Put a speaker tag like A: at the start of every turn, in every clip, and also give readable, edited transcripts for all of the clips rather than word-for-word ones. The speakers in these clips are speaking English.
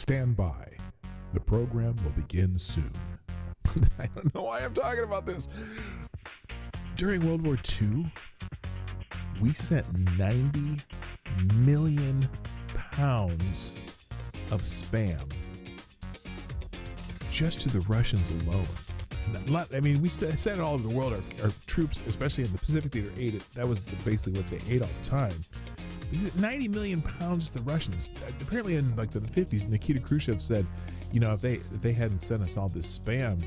A: Stand by. The program will begin soon. I don't know why I'm talking about this. During World War II, we sent 90 million pounds of spam just to the Russians alone. I mean, we sent it all over the world. Our troops, especially in the Pacific Theater, ate it. That was basically what they ate all the time. 90 million pounds to the Russians. Apparently in like the 50s, Nikita Khrushchev said, you know, if they hadn't sent us all this spam,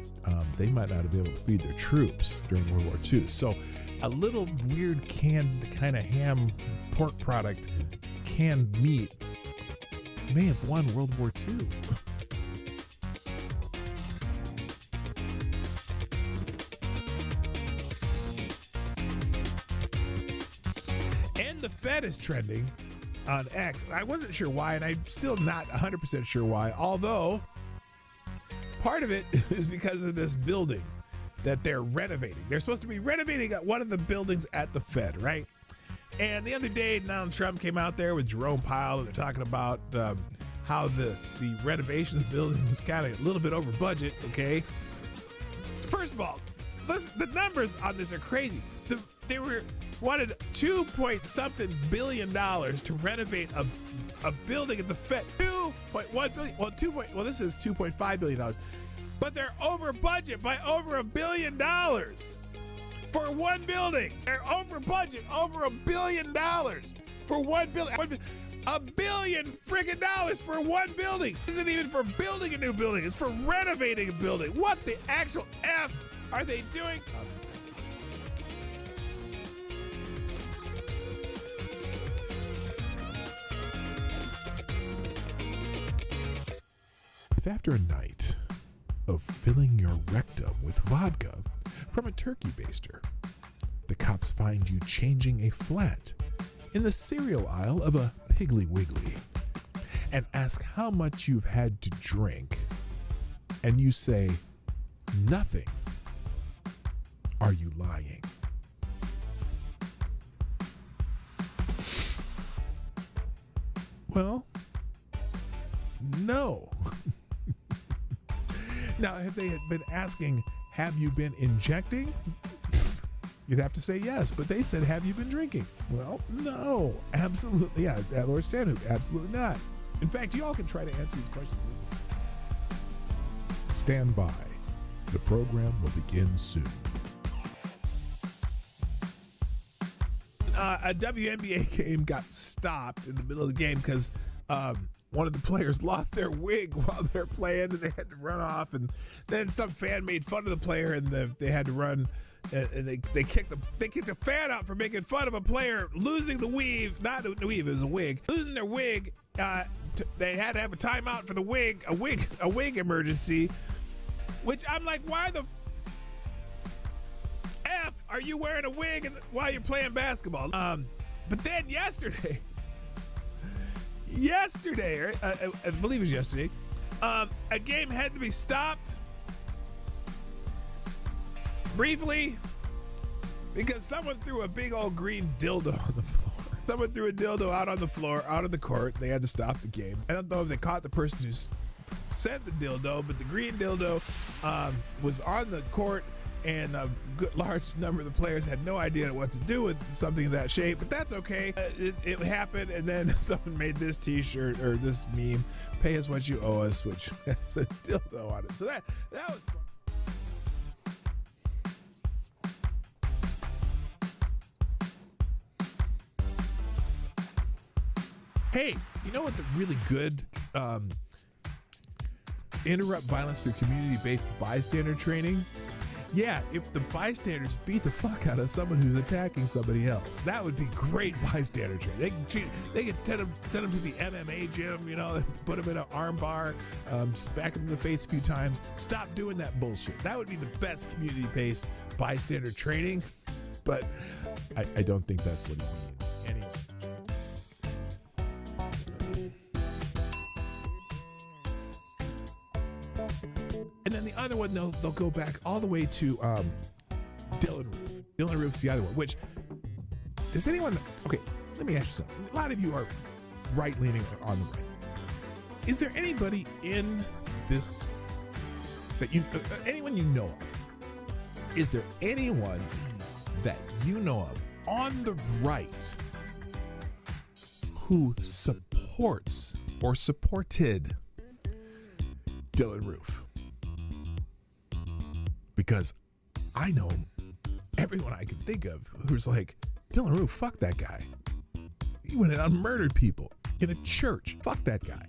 A: they might not have been able to feed their troops during World War II. So a little weird canned kind of ham pork product, canned meat, may have won World War II. And the Fed is trending on X. I wasn't sure why, and I'm still not 100% sure why, although part of it is because of this building that they're renovating. They're supposed to be renovating one of the buildings at the Fed, right? And the other day, Donald Trump came out there with Jerome Powell, and they're talking about how the renovation of the building was kind of a little bit over budget, okay? First of all, the numbers on this are crazy. They wanted $2.something billion to renovate a building at the Fed. $2.1 billion. Well, this is $2.5 billion. But they're over budget by over $1 billion for one building. They're over budget over $1 billion for one building. $1 billion friggin' dollars for one building. This isn't even for building a new building. It's for renovating a building. What the actual F are they doing? If after a night of filling your rectum with vodka from a turkey baster, the cops find you changing a flat in the cereal aisle of a Piggly Wiggly and ask how much you've had to drink, and you say nothing, are you lying? Well, no. Now, if they had been asking, have you been injecting? You'd have to say yes, but they said, have you been drinking? Well, no, absolutely. Yeah, Lord Stanhope, absolutely not. In fact, you all can try to answer these questions. Stand by. The program will begin soon. A WNBA game got stopped in the middle of the game because one of the players lost their wig while they're playing, and they had to run off. And then some fan made fun of the player, and they had to run. And they kicked the fan out for making fun of a player losing the weave. Not the weave, it was a wig. Losing their wig. They had to have a timeout for the wig, a wig emergency. Which I'm like, why the F are you wearing a wig while you're playing basketball? But then yesterday, or I believe it was yesterday, a game had to be stopped briefly because someone threw a big old green dildo on the floor. Someone threw a dildo out on the floor, out of the court. They had to stop the game. I don't know if they caught the person who sent the dildo, but the green dildo was on the court, and a large number of the players had no idea what to do with something of that shape, but that's okay. It happened, and then someone made this t-shirt or this meme, pay us what you owe us, which has a dildo on it. So that was fun. Hey, you know what the really good interrupt violence through community-based bystander training? Yeah, if the bystanders beat the fuck out of someone who's attacking somebody else, that would be great bystander training. They could send them to the MMA gym, you know, put them in an arm bar, smack them in the face a few times. Stop doing that bullshit. That would be the best community-based bystander training, but I don't think that's what he means. Anyway. And then the other one, they'll go back all the way to Dylan Roof. Dylan Roof's the other one, which, does anyone, okay, let me ask you something. A lot of you are right-leaning on the right. Is there anybody in this that you, anyone you know of? Is there anyone that you know of on the right who supports or supported Dylan Roof? Because I know everyone I can think of who's like, Dylan Roof, fuck that guy. He went out and murdered people in a church. Fuck that guy.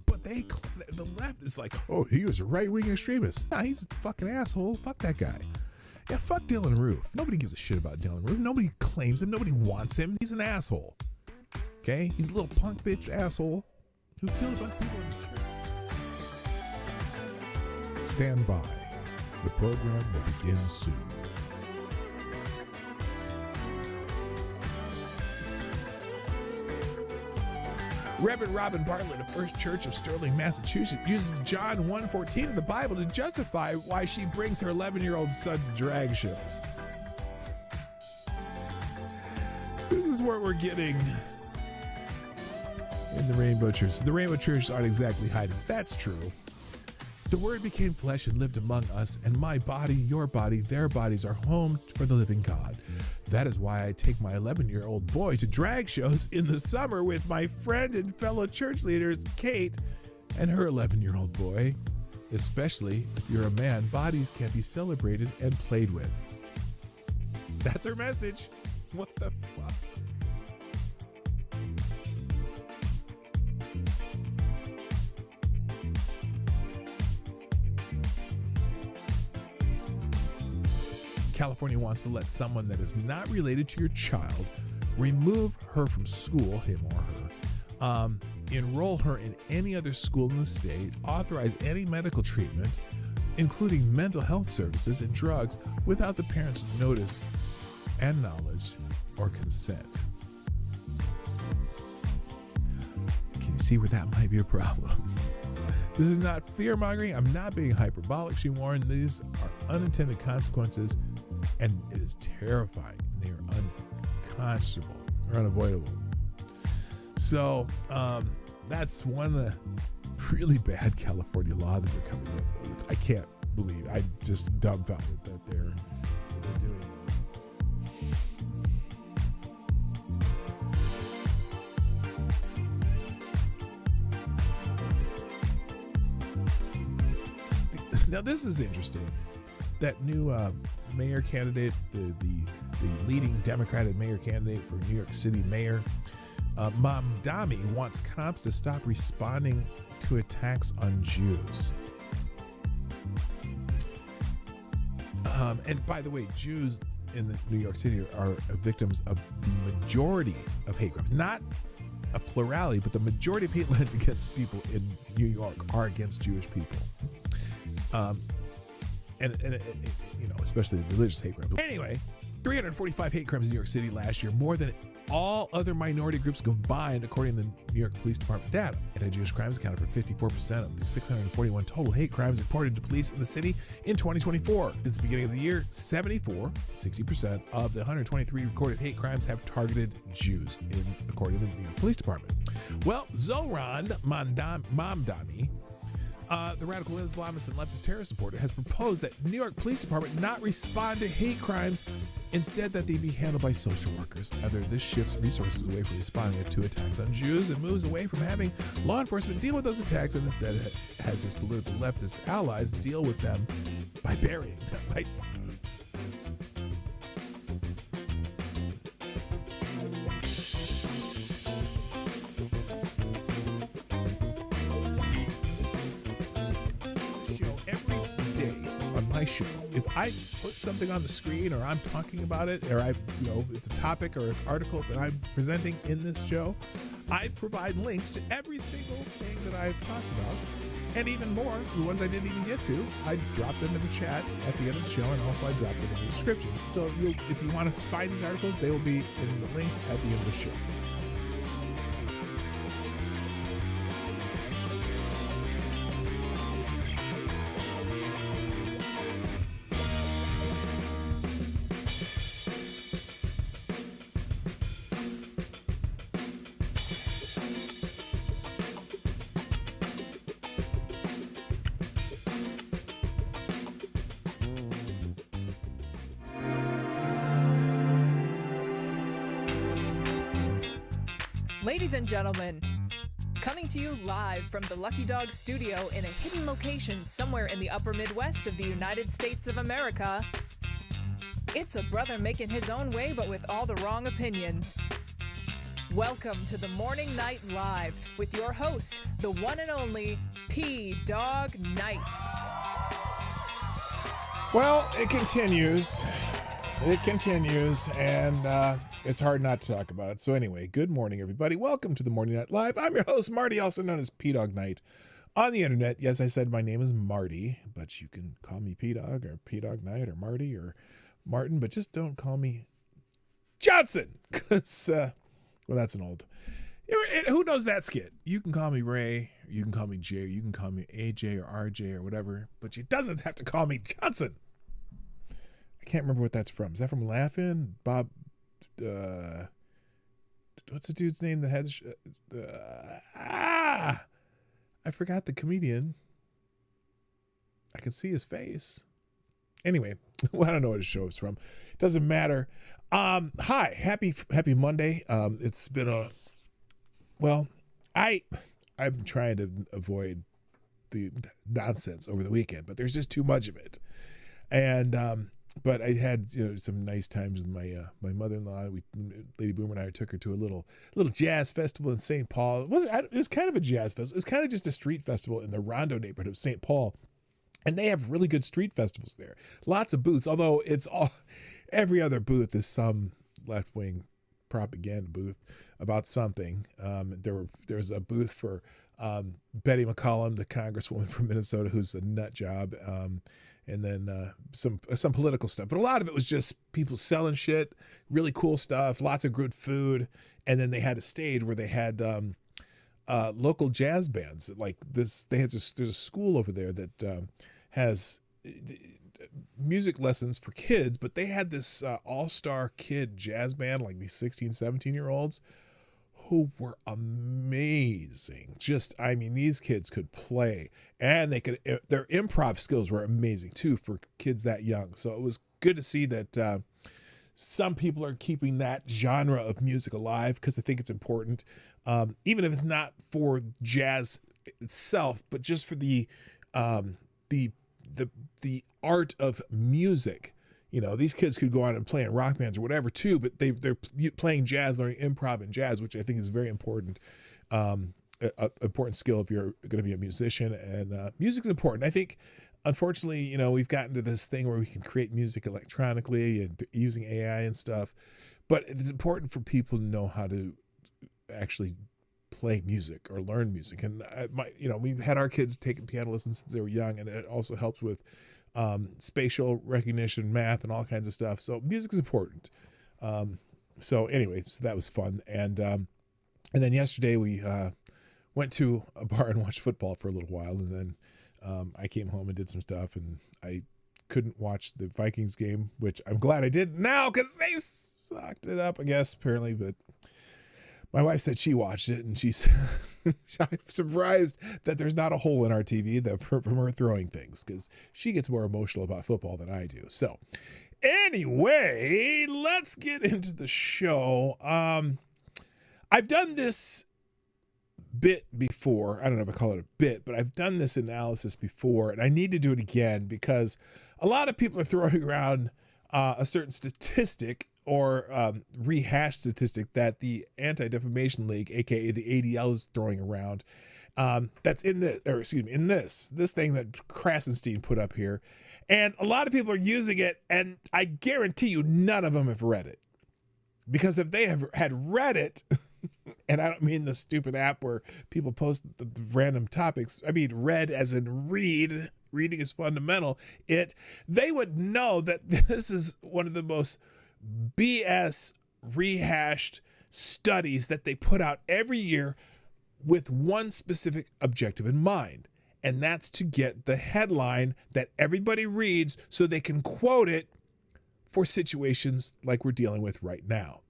A: But the left is like, oh, he was a right-wing extremist. Nah, he's a fucking asshole. Fuck that guy. Yeah, fuck Dylan Roof. Nobody gives a shit about Dylan Roof. Nobody claims him. Nobody wants him. He's an asshole. Okay? He's a little punk bitch asshole who killed a bunch of people in the church. Stand by. The program will begin soon. Reverend Robin Bartlett of First Church of Sterling, Massachusetts, uses John 1:14 of the Bible to justify why she brings her 11-year-old son to drag shows. This is what we're getting in the Rainbow Church. The Rainbow Church aren't exactly hiding. That's true. The Word became flesh and lived among us, and my body, your body, their bodies are home for the living God. That is why I take my 11-year-old boy to drag shows in the summer with my friend and fellow church leaders, Kate, and her 11-year-old boy. Especially if you're a man, bodies can be celebrated and played with. That's her message. What the fuck? California wants to let someone that is not related to your child remove her from school, him or her, enroll her in any other school in the state, authorize any medical treatment, including mental health services and drugs, without the parent's notice and knowledge or consent. Can you see where that might be a problem? This is not fear-mongering. I'm not being hyperbolic, she warned. These are unintended consequences, and it is terrifying. They are unconscionable or unavoidable. So that's one really bad California law that they're coming with. I can't believe. I'm just dumbfounded that they're doing it. Now this is interesting. That new mayor candidate, the leading Democratic mayor candidate for New York City mayor, Damme, wants cops to stop responding to attacks on Jews. And by the way, Jews in the New York City are victims of the majority of hate crimes. Not a plurality, but the majority of hate crimes against people in New York are against Jewish people. And you know, especially religious hate crimes. Anyway, 345 hate crimes in New York City last year, more than all other minority groups combined, according to the New York Police Department data. Anti-Jewish crimes accounted for 54% of the 641 total hate crimes reported to police in the city in 2024. Since the beginning of the year, 60% of the 123 recorded hate crimes have targeted Jews, according to the New York Police Department. Well, Zohran Mamdani, the radical Islamist and leftist terrorist supporter, has proposed that New York Police Department not respond to hate crimes, instead that they be handled by social workers. Either this shifts resources away from responding to attacks on Jews and moves away from having law enforcement deal with those attacks, and instead has his political leftist allies deal with them by burying them. Right? Show. If I put something on the screen, or I'm talking about it, or it's a topic or an article that I'm presenting in this show, I provide links to every single thing that I've talked about, and even more, the ones I didn't even get to, I drop them in the chat at the end of the show, and also I drop them in the description. So if you want to find these articles, they will be in the links at the end of the show.
B: Ladies and gentlemen, coming to you live from the Lucky Dog studio in a hidden location somewhere in the upper Midwest of the United States of America, it's a brother making his own way but with all the wrong opinions. Welcome to the Morning Night Live with your host, the one and only Dawg Knight.
A: Well, it continues. And it's hard not to talk about it. So anyway, good morning, everybody. Welcome to the Morning Night Live. I'm your host, Marty, also known as PDawgKnight on the internet. Yes, I said my name is Marty, but you can call me PDawg or PDawgKnight or Marty or Martin, but just don't call me Johnson, because, well, that's an old... Who knows that skit? You can call me Ray, you can call me Jay, you can call me AJ or RJ or whatever, but you doesn't have to call me Johnson. I can't remember what that's from. Is that from Laugh-In? Bob, what's the dude's name that had I forgot the comedian. I can see his face. Anyway, well, I don't know what his show is from. It doesn't matter. Hi, happy Monday. It's been I'm trying to avoid the nonsense over the weekend, but there's just too much of it. And but I had some nice times with my mother-in-law. Lady Boomer and I took her to a little jazz festival in St. Paul. It was kind of a jazz festival. It was kind of just a street festival in the Rondo neighborhood of St. Paul. And they have really good street festivals there. Lots of booths, although every other booth is some left-wing propaganda booth about something. There's a booth for Betty McCollum, the congresswoman from Minnesota, who's a nut job, and then some political stuff. But a lot of it was just people selling shit, really cool stuff, lots of good food, and then they had a stage where they had local jazz bands like this. There's a school over there that has music lessons for kids, but they had this all-star kid jazz band, like these 16, 17-year-olds who were amazing. These kids could play, and their improv skills were amazing too for kids that young. So it was good to see that some people are keeping that genre of music alive, because I think it's important, even if it's not for jazz itself, but just for the art of music. These kids could go on and play in rock bands or whatever too, but they're playing jazz, learning improv and jazz, which I think is very important. Important skill if you're going to be a musician, and music is important. I think, unfortunately, we've gotten to this thing where we can create music electronically and using AI and stuff, but it's important for people to know how to actually play music or learn music. And we've had our kids taking piano lessons since they were young, and it also helps with spatial recognition, math, and all kinds of stuff. So music is important. So that was fun. And then yesterday we went to a bar and watched football for a little while, and then I came home and did some stuff, and I couldn't watch the Vikings game, which I'm glad I did now, because they sucked it up, I guess, apparently. But my wife said she watched it, and she's I'm surprised that there's not a hole in our TV from her throwing things, because she gets more emotional about football than I do. So anyway, let's get into the show. I've done this bit before. I don't know if I call it a bit, but I've done this analysis before, and I need to do it again, because a lot of people are throwing around a certain statistic or rehashed statistic that the Anti-Defamation League, aka the ADL, is throwing around. That's in this thing that Krasenstein put up here, and a lot of people are using it, and I guarantee you none of them have read it, because if they had read it, and I don't mean the stupid app where people post the random topics, I mean read as in read. Reading is fundamental. They would know that this is one of the most BS rehashed studies that they put out every year with one specific objective in mind, and that's to get the headline that everybody reads so they can quote it for situations like we're dealing with right now.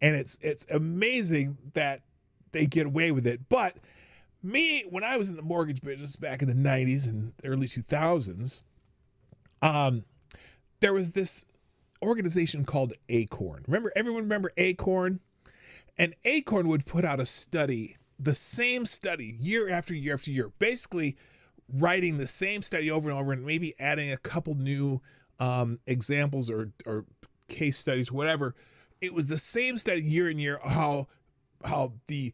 A: And it's amazing that they get away with it. But me, when I was in the mortgage business back in the 90s and early 2000s, there was this organization called Acorn. Everyone remember Acorn? And Acorn would put out a study, the same study, year after year after year, basically writing the same study over and over and maybe adding a couple new examples or case studies, whatever. It was the same study year in year, how the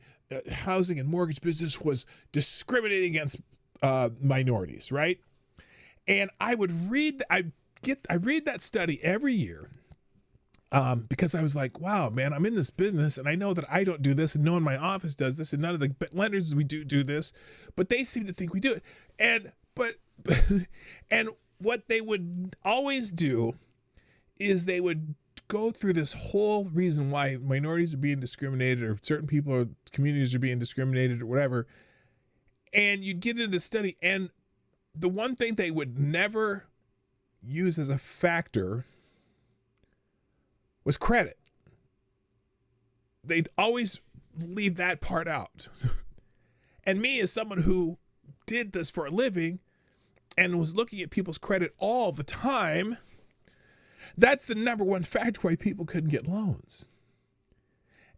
A: housing and mortgage business was discriminating against minorities, right? And I would read, I read that study every year because I was like, wow, man, I'm in this business and I know that I don't do this and no one in my office does this and none of the lenders we do this, but they seem to think we do it. And and what they would always do is they would go through this whole reason why minorities are being discriminated or certain people or communities are being discriminated or whatever. And you'd get into the study, and the one thing they would never use as a factor was credit. They'd always leave that part out. And me, as someone who did this for a living and was looking at people's credit all the time, that's the number one factor why people couldn't get loans.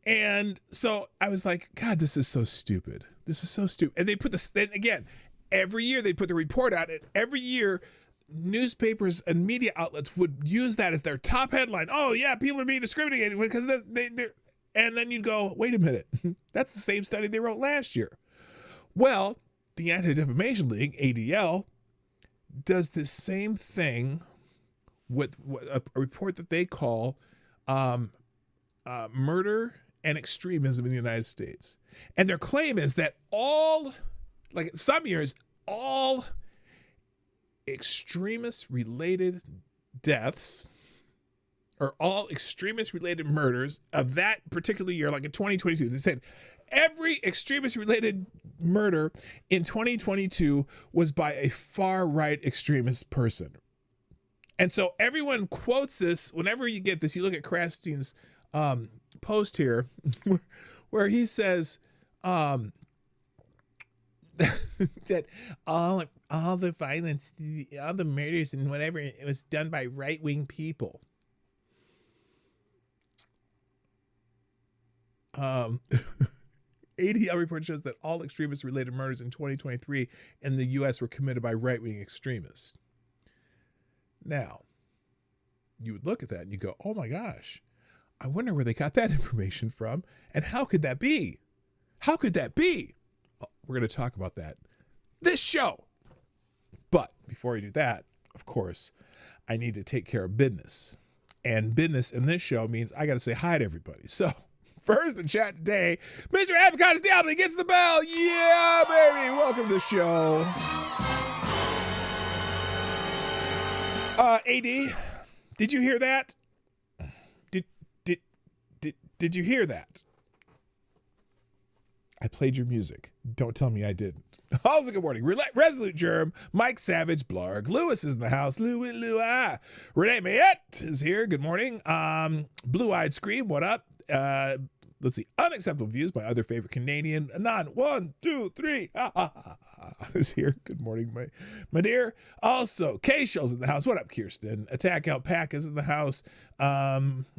A: And so I was like, God, this is so stupid. This is so stupid. And they put this, and again, every year they put the report out, and every year newspapers and media outlets would use that as their top headline. Oh yeah, people are being discriminated because they're, and then you'd go, wait a minute, that's the same study they wrote last year. Well, the Anti-Defamation League, ADL, does the same thing with a report that they call murder and extremism in the United States. And their claim is that like some years, all extremist-related deaths or all extremist-related murders of that particular year, like in 2022, they said every extremist-related murder in 2022 was by a far-right extremist person. And so everyone quotes this. Whenever you get this, you look at Krastein's post here where he says that all the violence, all the murders and whatever, it was done by right-wing people. ADL report shows that all extremist-related murders in 2023 in the U.S. were committed by right-wing extremists. Now, you would look at that and you go, oh my gosh, I wonder where they got that information from, and how could that be? How could that be? Well, we're going to talk about that this show. But before I do that, of course, I need to take care of business. And business in this show means I got to say hi to everybody. So first in chat today, Mr. Avocados Diablo gets the bell. Yeah, baby. Welcome to the show. AD, did you hear that? Did you hear that? I played your music. Don't tell me I didn't. Also, good morning. Resolute Germ, Mike Savage, Blarg, Lewis is in the house. Louis. Renee Mayette is here. Good morning. Blue-Eyed Scream, what up? Let's see. Unacceptable Views, my other favorite Canadian. Anon, 1, 2, 3. Is here. Good morning, my dear. Also, K-Shell's in the house. What up, Kirsten? Attack Out Pack is in the house.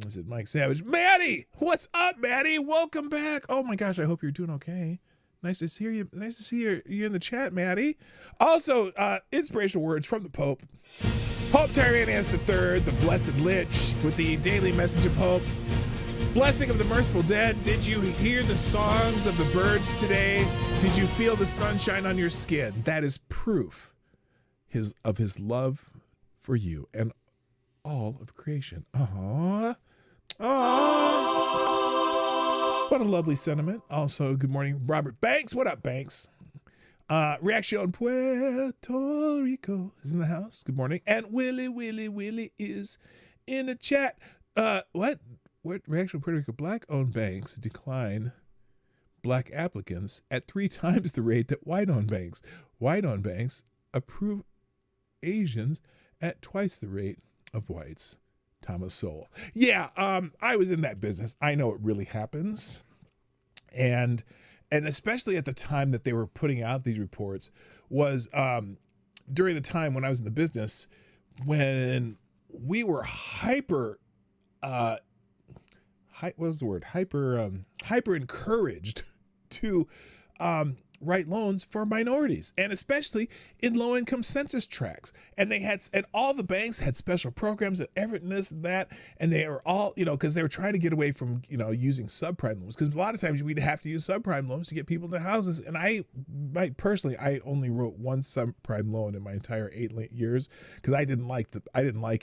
A: Is it Mike Savage? Maddie! What's up, Maddie? Welcome back. Oh my gosh, I hope you're doing okay. Nice to see you. Nice to see you in the chat, Maddie. Also, inspirational words from the Pope. Pope Tyrannus III, the Blessed Lich, with the daily message of hope. Blessing of the merciful dead. Did you hear the songs of the birds today? Did you feel the sunshine on your skin? That is proof of his love for you and all of creation. Aww. Aww. What a lovely sentiment. Also, good morning, Robert Banks. What up, Banks? Reaction Puerto Rico is in the house. Good morning. And Willie is in the chat. What Reaction Puerto Rico black-owned banks decline black applicants at 3 times the rate that white-owned banks. White-owned banks approve Asians at twice the rate of whites. Thomas Sowell. Yeah, I was in that business. I know it really happens. And especially at the time that they were putting out these reports was during the time when I was in the business, when we were hyper what was the word? Hyper encouraged to write loans for minorities, and especially in low-income census tracts. And all the banks had special programs and everything, this and that. And they were all, because they were trying to get away from, using subprime loans. Because a lot of times we'd have to use subprime loans to get people into houses. And I only wrote one subprime loan in my entire 8 years because I didn't like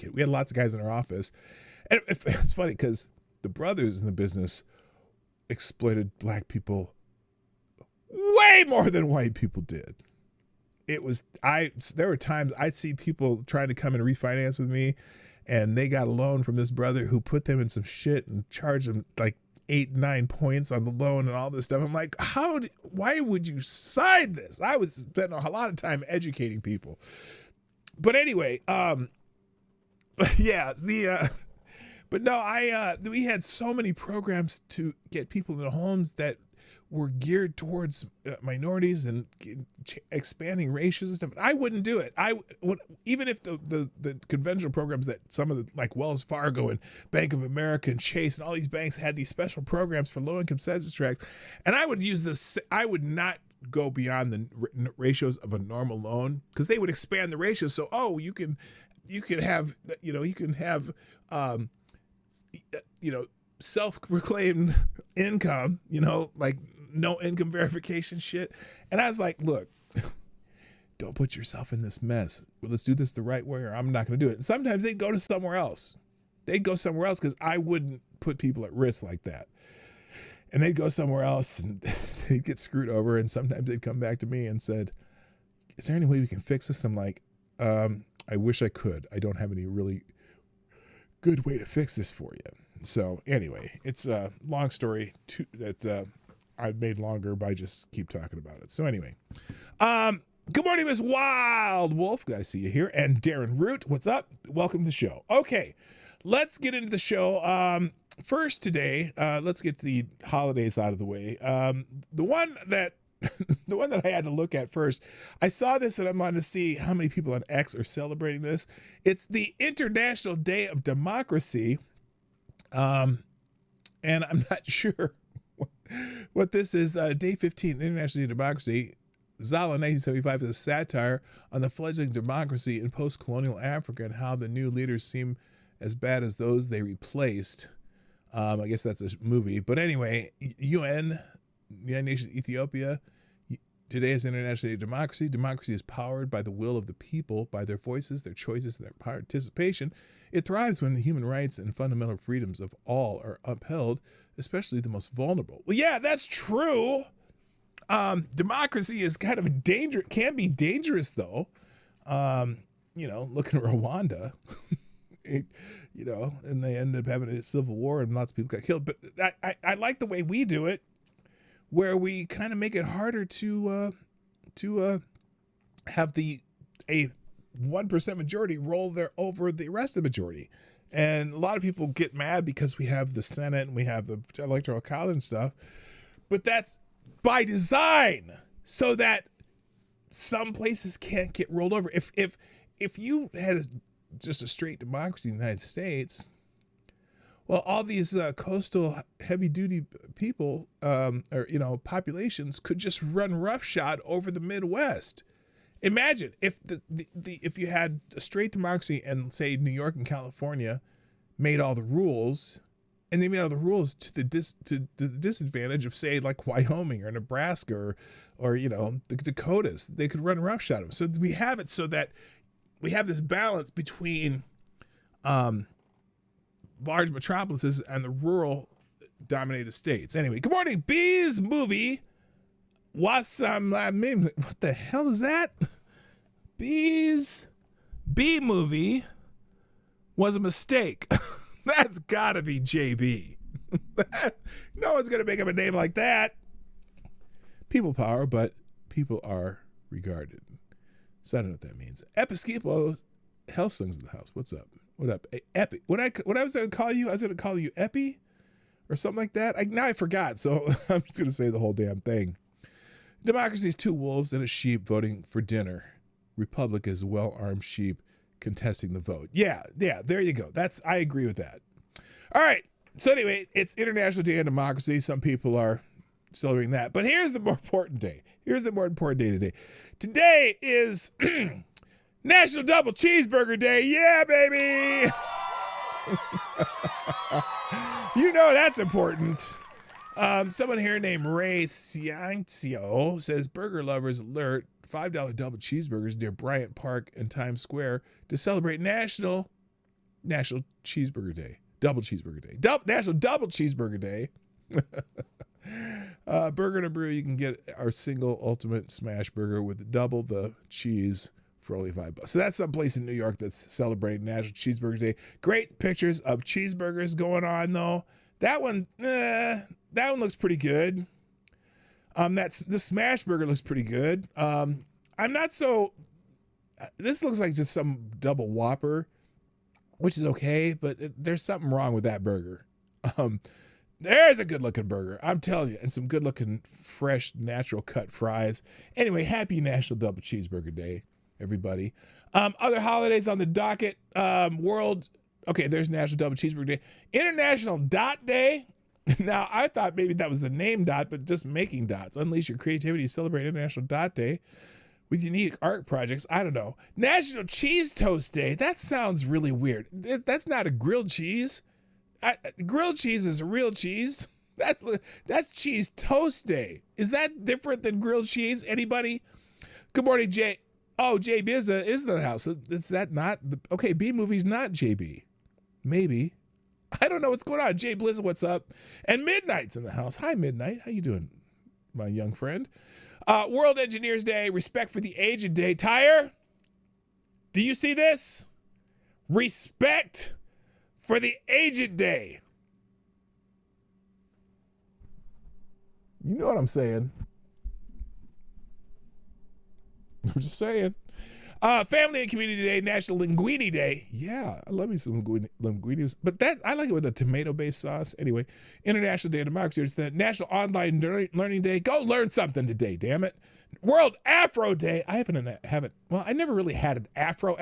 A: it. We had lots of guys in our office. And it's funny because the brothers in the business exploited black people way more than white people did. There were times I'd see people trying to come and refinance with me, and they got a loan from this brother who put them in some shit and charged them like 8-9 points on the loan and all this stuff. I'm like, why would you sign this? I was spending a lot of time educating people. But anyway, but yeah, but no, we had so many programs to get people into homes that were geared towards minorities and expanding ratios and stuff. I wouldn't do it. Even if the conventional programs that some of the, like Wells Fargo and Bank of America and Chase and all these banks had these special programs for low-income census tracts, and I would use this. I would not go beyond the ratios of a normal loan because they would expand the ratios. So you can have self-proclaimed income, like no income verification shit. And I was like, look, don't put yourself in this mess. Well, let's do this the right way or I'm not going to do it. And sometimes they'd go somewhere else because I wouldn't put people at risk like that. And they'd go somewhere else and they'd get screwed over. And sometimes they'd come back to me and said, is there any way we can fix this? I'm like, I wish I could. I don't have any really good way to fix this for you. So anyway, it's a long story that I've made longer by just keep talking about it. So anyway, good morning, Miss Wild Wolf. I see you here. And Darren Root, what's up? Welcome to the show. Okay, let's get into the show. First today, let's get the holidays out of the way. The one that I had to look at first, I saw this and I'm on to see how many people on X are celebrating this. It's the International Day of Democracy. And I'm not sure what this is. Day 15, International Day of Democracy. Zala 1975 is a satire on the fledgling democracy in post-colonial Africa and how the new leaders seem as bad as those they replaced. I guess that's a movie. But anyway, United Nations Ethiopia. Today is International Day of Democracy. Democracy is powered by the will of the people, by their voices, their choices, and their participation. It thrives when the human rights and fundamental freedoms of all are upheld, especially the most vulnerable. Well, yeah, that's true. Democracy is kind of can be dangerous though. Looking at Rwanda, and they ended up having a civil war and lots of people got killed. But I like the way we do it, where we kind of make it harder to have a 1% majority roll over the rest of the majority. And a lot of people get mad because we have the Senate and we have the Electoral College and stuff, but that's by design so that some places can't get rolled over. If you had just a straight democracy in the United States, well, all these coastal heavy-duty people, populations could just run roughshod over the Midwest. Imagine if if you had a straight democracy and say New York and California made all the rules, and they made all the rules to the disadvantage of say like Wyoming or Nebraska or the Dakotas. They could run roughshod them. So we have it so that we have this balance between large metropolises and the rural dominated states. Anyway, good morning. Bees movie. What the hell is that? B movie was a mistake. That's gotta be JB. No one's gonna make up a name like that. People power, but people are regarded. So I don't know what that means. Episcopo Hellsung's in the house. What's up? What up? Hey, Epi. When I was gonna call you, Epi or something like that. Now I forgot, so I'm just gonna say the whole damn thing. Democracy is 2 wolves and a sheep voting for dinner. Republic is a well-armed sheep contesting the vote. Yeah, there you go. I agree with that. All right, So anyway, it's International Day of Democracy. Some people are celebrating that. But here's the more important day. Here's the more important day today. Today is National Double Cheeseburger Day. Yeah, baby. You know that's important. Someone here named Ray Ciancio says, burger lovers alert, $5 double cheeseburgers near Bryant Park and Times Square to celebrate National Cheeseburger Day. Double Cheeseburger Day. National Double Cheeseburger Day. Burger to Brew, you can get our single ultimate smash burger with double the cheese for only $5. So that's some place in New York that's celebrating National Cheeseburger Day. Great pictures of cheeseburgers going on though. That one looks pretty good. The smash burger looks pretty good. This looks like just some double Whopper, which is okay, but there's something wrong with that burger. There's a good looking burger, I'm telling you, and some good looking fresh natural cut fries. Anyway, happy National Double Cheeseburger Day, everybody. Other holidays on the docket, there's National Double Cheeseburger Day. International Dot Day. Now, I thought maybe that was the name Dot, but just making dots. Unleash your creativity, celebrate International Dot Day with unique art projects. I don't know. National Cheese Toast Day. That sounds really weird. That's not a grilled cheese. Grilled cheese is a real cheese. That's Cheese Toast Day. Is that different than grilled cheese? Anybody? Good morning, Jay. Oh, Jay Bizza is in the house. Is that not? Okay, B Movie's not JB. Maybe. I don't know what's going on. Jay Blizz, what's up? And Midnight's in the house. Hi, Midnight. How you doing, my young friend? World Engineers Day. Respect for the Aged Day. Tyre, do you see this? Respect for the Aged Day. You know what I'm saying. I'm just saying. Family and Community Day, National Linguine Day. Yeah, I love me some linguine. But I like it with a tomato-based sauce. Anyway, International Day of Democracy. It's the National Online Learning Day. Go learn something today, damn it. World Afro Day. I I never really had an afro.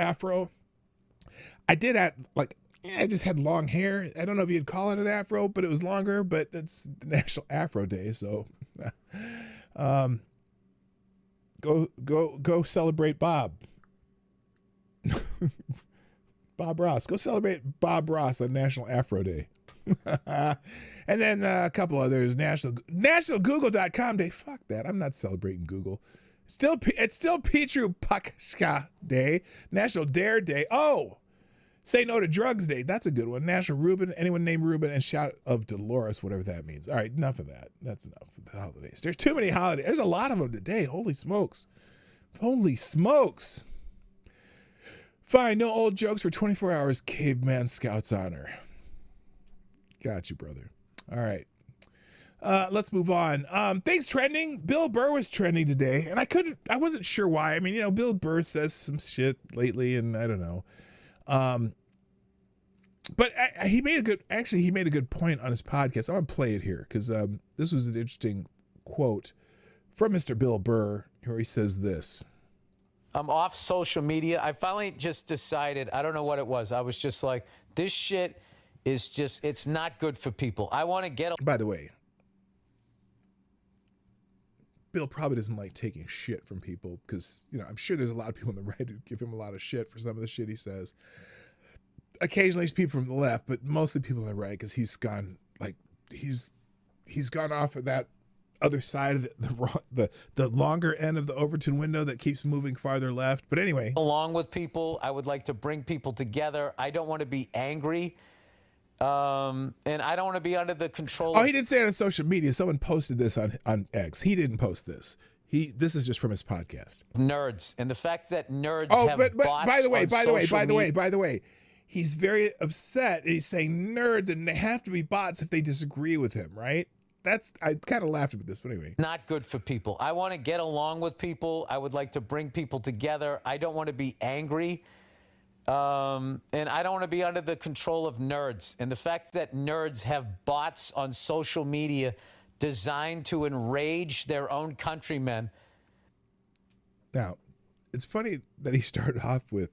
A: I did have, I just had long hair. I don't know if you'd call it an afro, but it was longer, but it's the National Afro Day, so go celebrate Bob. Bob Ross. Go celebrate Bob Ross on National Afro Day. And then a couple others. National Google.com Day. Fuck that. I'm not celebrating Google. It's still Petru Pakashka Day. National Dare Day. Oh, Say No to Drugs Day. That's a good one. National Ruben. Anyone named Ruben, and Shout of Dolores, whatever that means. All right, enough of that. That's enough of the holidays. There's too many holidays. There's a lot of them today. Holy smokes. Holy smokes. Fine, no old jokes for 24 hours. Caveman Scouts honor. Got you, brother. All right. Let's move on. Things trending. Bill Burr was trending today, and I wasn't sure why. I mean, Bill Burr says some shit lately, and I don't know. But he made a good point on his podcast. I'm going to play it here because this was an interesting quote from Mr. Bill Burr where he says this.
C: I'm off social media. I finally just decided, I don't know what it was. I was just like, this shit is just, it's not good for people. I want to get...
A: By the way, Bill probably doesn't like taking shit from people because, I'm sure there's a lot of people on the right who give him a lot of shit for some of the shit he says. Occasionally it's people from the left, but mostly people on the right because he's gone off of that other side of the longer end of the Overton window that keeps moving farther left. But anyway.
C: Along with people, I would like to bring people together. I don't want to be angry. And I don't want to be under the control.
A: Oh, he didn't say it on social media. Someone posted this on X. He didn't post this. This is just from his podcast.
C: Nerds. And the fact that nerds have
A: but
C: bots
A: by the way, he's very upset. And he's saying nerds and they have to be bots if they disagree with him, right? I kind of laughed at this, but anyway.
C: Not good for people. I want to get along with people. I would like to bring people together. I don't want to be angry. And I don't want to be under the control of nerds. And the fact that nerds have bots on social media designed to enrage their own countrymen.
A: Now, it's funny that he started off with,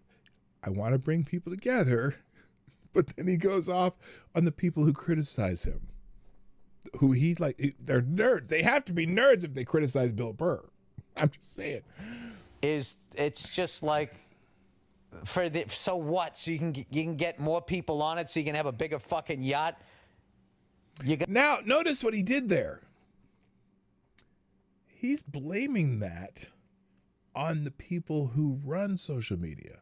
A: I want to bring people together, But then he goes off on the people who criticize him, who they're nerds. They have to be nerds if they criticize Bill Burr. I'm just saying.
C: It's just like, so what? So you can get more people on it, so you can have a bigger fucking yacht.
A: Now, notice what he did there. He's blaming that on the people who run social media,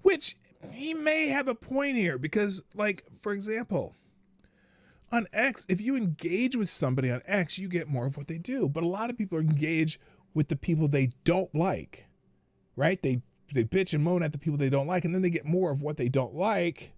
A: which he may have a point here because, like, for example, on X, if you engage with somebody on X, you get more of what they do. But a lot of people engage with the people they don't like, right? They bitch and moan at the people they don't like, and then they get more of what they don't like.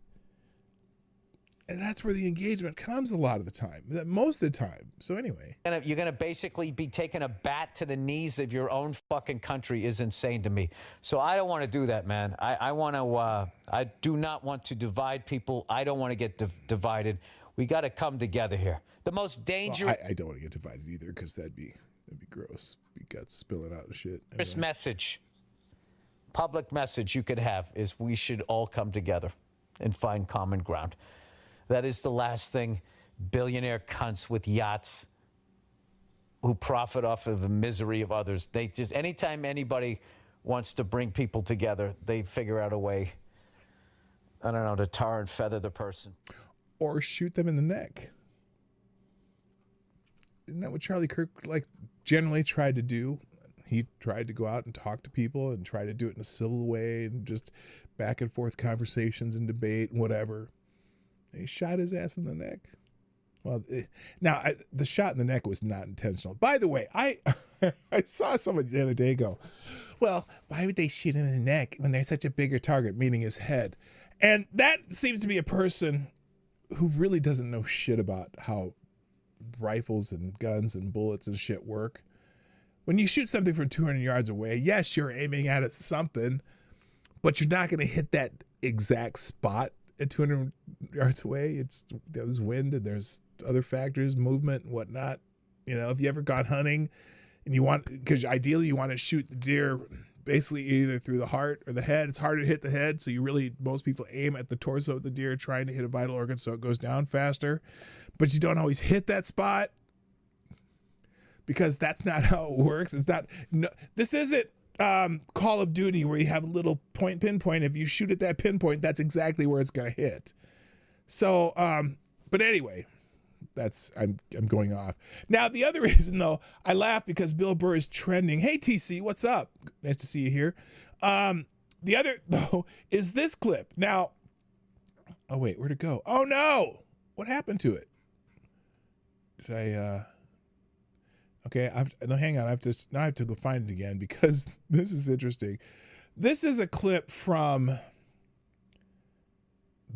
A: And that's where the engagement comes a lot of the time, most of the time. So anyway.
C: You're going to basically be taking a bat to the knees of your own fucking country is insane to me. So I don't want to do that, man. I do not want to divide people. I don't want to get divided. We got to come together here. The most dangerous...
A: Well, I don't want to get divided either because that'd be gross. Be guts spilling out and shit.
C: This message, public message you could have is we should all come together and find common ground. That is the last thing billionaire cunts with yachts who profit off of the misery of others. They just, anytime anybody wants to bring people together, they figure out a way, I don't know, to tar and feather the person.
A: Or shoot them in the neck. Isn't that what Charlie Kirk generally tried to do? He tried to go out and talk to people and try to do it in a civil way and just back and forth conversations and debate and whatever. He shot his ass in the neck. Well, the shot in the neck was not intentional. By the way, I saw someone the other day go, well, why would they shoot him in the neck when they're such a bigger target, meaning his head? And that seems to be a person who really doesn't know shit about how rifles and guns and bullets and shit work. When you shoot something from 200 yards away, yes, you're aiming at it something, but you're not going to hit that exact spot at 200 yards away. There's wind and there's other factors, movement and whatnot. You know, if you ever gone hunting and because ideally you want to shoot the deer basically either through the heart or the head. It's harder to hit the head, so most people aim at the torso of the deer trying to hit a vital organ so it goes down faster. But you don't always hit that spot because that's not how it works. This isn't Call of Duty where you have a little pinpoint. If you shoot at that pinpoint, that's exactly where it's going to hit. So, but anyway, I'm going off. Now, the other reason, though, I laugh because Bill Burr is trending. Hey, TC, what's up? Nice to see you here. The other, though, is this clip. Now, oh, wait, where'd it go? Oh, no. What happened to it? Did I, okay, no, hang on. Now I have to go find it again because this is interesting. This is a clip from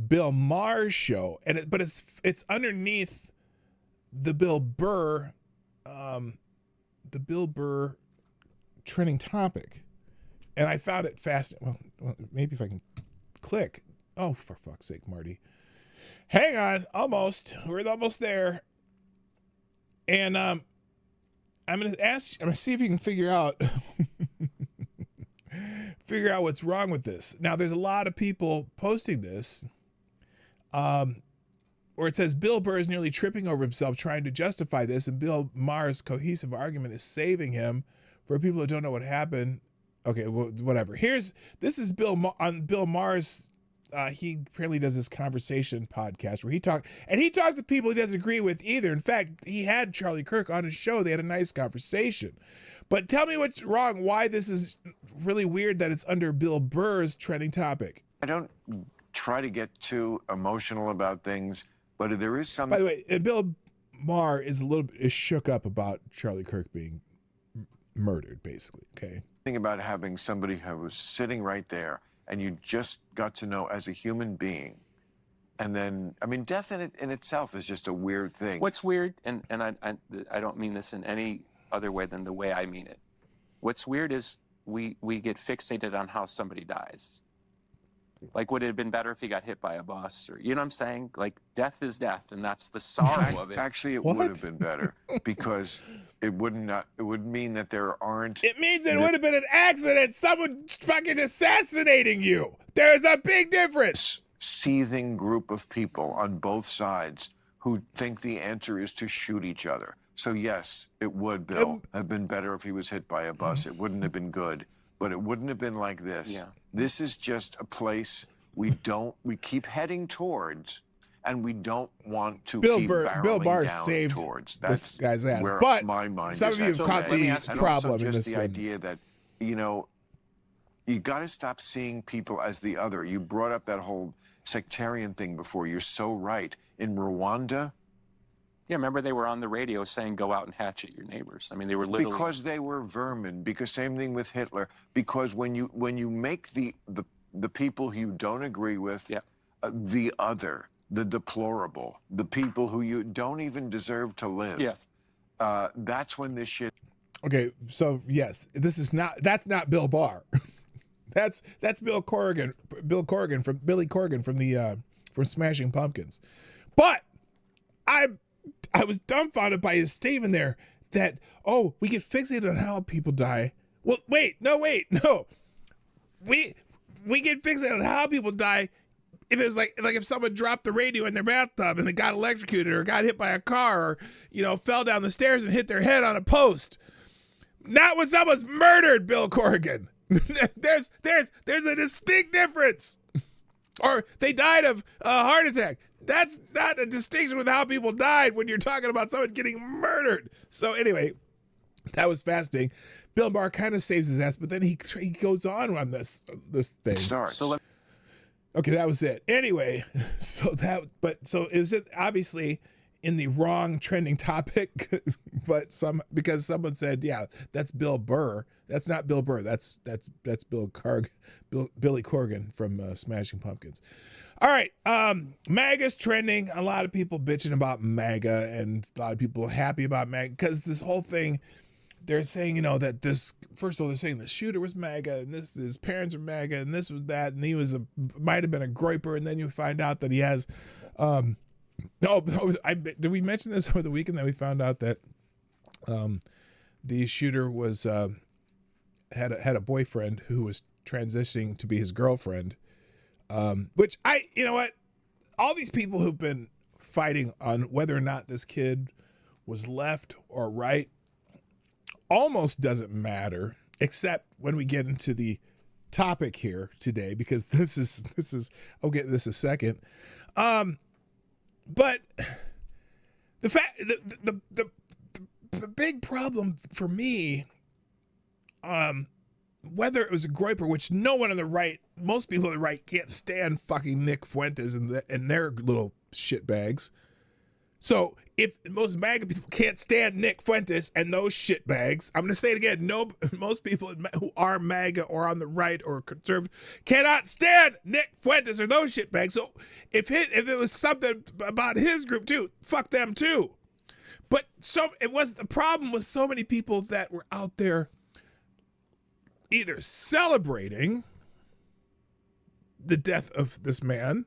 A: Bill Maher's show, but it's underneath the Bill Burr trending topic, and I found it fascinating. Well, maybe if I can click. Oh, for fuck's sake, Marty! Hang on, we're almost there, and I'm gonna see if you can figure out what's wrong with this. Now, there's a lot of people posting this. Where it says Bill Burr is nearly tripping over himself trying to justify this, and Bill Maher's cohesive argument is saving him. For people who don't know what happened, okay, well, whatever. This is Bill Maher's. He apparently does this conversation podcast where he talks to people he doesn't agree with either. In fact, he had Charlie Kirk on his show. They had a nice conversation. But tell me what's wrong. Why this is really weird that it's under Bill Burr's trending topic.
D: I don't try to get too emotional about things, but there is something.
A: By the way, Bill Maher is shook up about Charlie Kirk being murdered, basically. Okay.
D: Thing about having somebody who was sitting right there, and you just got to know as a human being, and then death in itself is just a weird thing.
E: What's weird, and I don't mean this in any other way than the way I mean it. What's weird is we get fixated on how somebody dies. Like, would it have been better if he got hit by a bus? Or, you know what I'm saying? Like, death is death, and that's the sorrow of it.
D: Actually, it would have been better because it would mean that there aren't.
A: It means it would have been an accident. Someone fucking assassinating you. There's a big difference.
D: seething group of people on both sides who think the answer is to shoot each other. So yes, it would, Bill, have been better if he was hit by a bus. It wouldn't have been good, but it wouldn't have been like this.
E: Yeah.
D: This is just a place we keep heading towards, and we don't want to keep barreling
A: Bill Barr
D: down
A: saved
D: towards.
A: this guy's ass.
D: Where
A: But
D: my mind
A: some
D: is
A: of you have
D: at
A: caught
D: today.
A: the
D: And
A: problem
D: also
A: in
D: just
A: this
D: the
A: thing.
D: idea that, you know, you got to stop seeing people as the other. You brought up that whole sectarian thing before. You're so right. In Rwanda,
E: Yeah, remember they were on the radio saying, go out and hatchet your neighbors. I mean, they were literally...
D: because they were vermin. Because same thing with Hitler. Because when you make the people who you don't agree with the other, the deplorable, the people who you don't even deserve to live, that's when this shit...
A: Okay, so yes, that's not Bill Barr. that's Billy Corgan from Smashing Pumpkins. But I was dumbfounded by his statement there that, oh, we get fixated on how people die. Well, wait, no. We get fixated on how people die if it's like if someone dropped the radio in their bathtub and it got electrocuted or got hit by a car or, you know, fell down the stairs and hit their head on a post. Not when someone's murdered, Bill Corrigan. There's a distinct difference. Or they died of a heart attack. That's not a distinction with how people died when you're talking about someone getting murdered. So anyway, that was fascinating. Bill Barr kind of saves his ass, but then he goes on this thing. Okay, that was it. Anyway, so it was obviously in the wrong trending topic, but because someone said, yeah, that's Bill Burr. That's not Bill Burr. That's Billy Corgan from Smashing Pumpkins. All right, MAGA's trending. A lot of people bitching about MAGA, and a lot of people happy about MAGA because this whole thing. They're saying, you know, that this, first of all, they're saying the shooter was MAGA and his parents are MAGA and this was that, and he might have been a groiper, and then you find out that he has, did we mention this over the weekend that we found out that the shooter was had a boyfriend who was transitioning to be his girlfriend, which you know what, all these people who've been fighting on whether or not this kid was left or right almost doesn't matter, except when we get into the topic here today, because this is I'll get this a second. But the fact the big problem for me, whether it was a groiper, which no one on the right, most people on the right can't stand fucking Nick Fuentes and their little shitbags. So if most MAGA people can't stand Nick Fuentes and those shitbags, I'm going to say it again. Most people who are MAGA or on the right or conservative cannot stand Nick Fuentes or those shitbags. So if it was something about his group too, fuck them too. But the problem was so many people that were out there either celebrating the death of this man,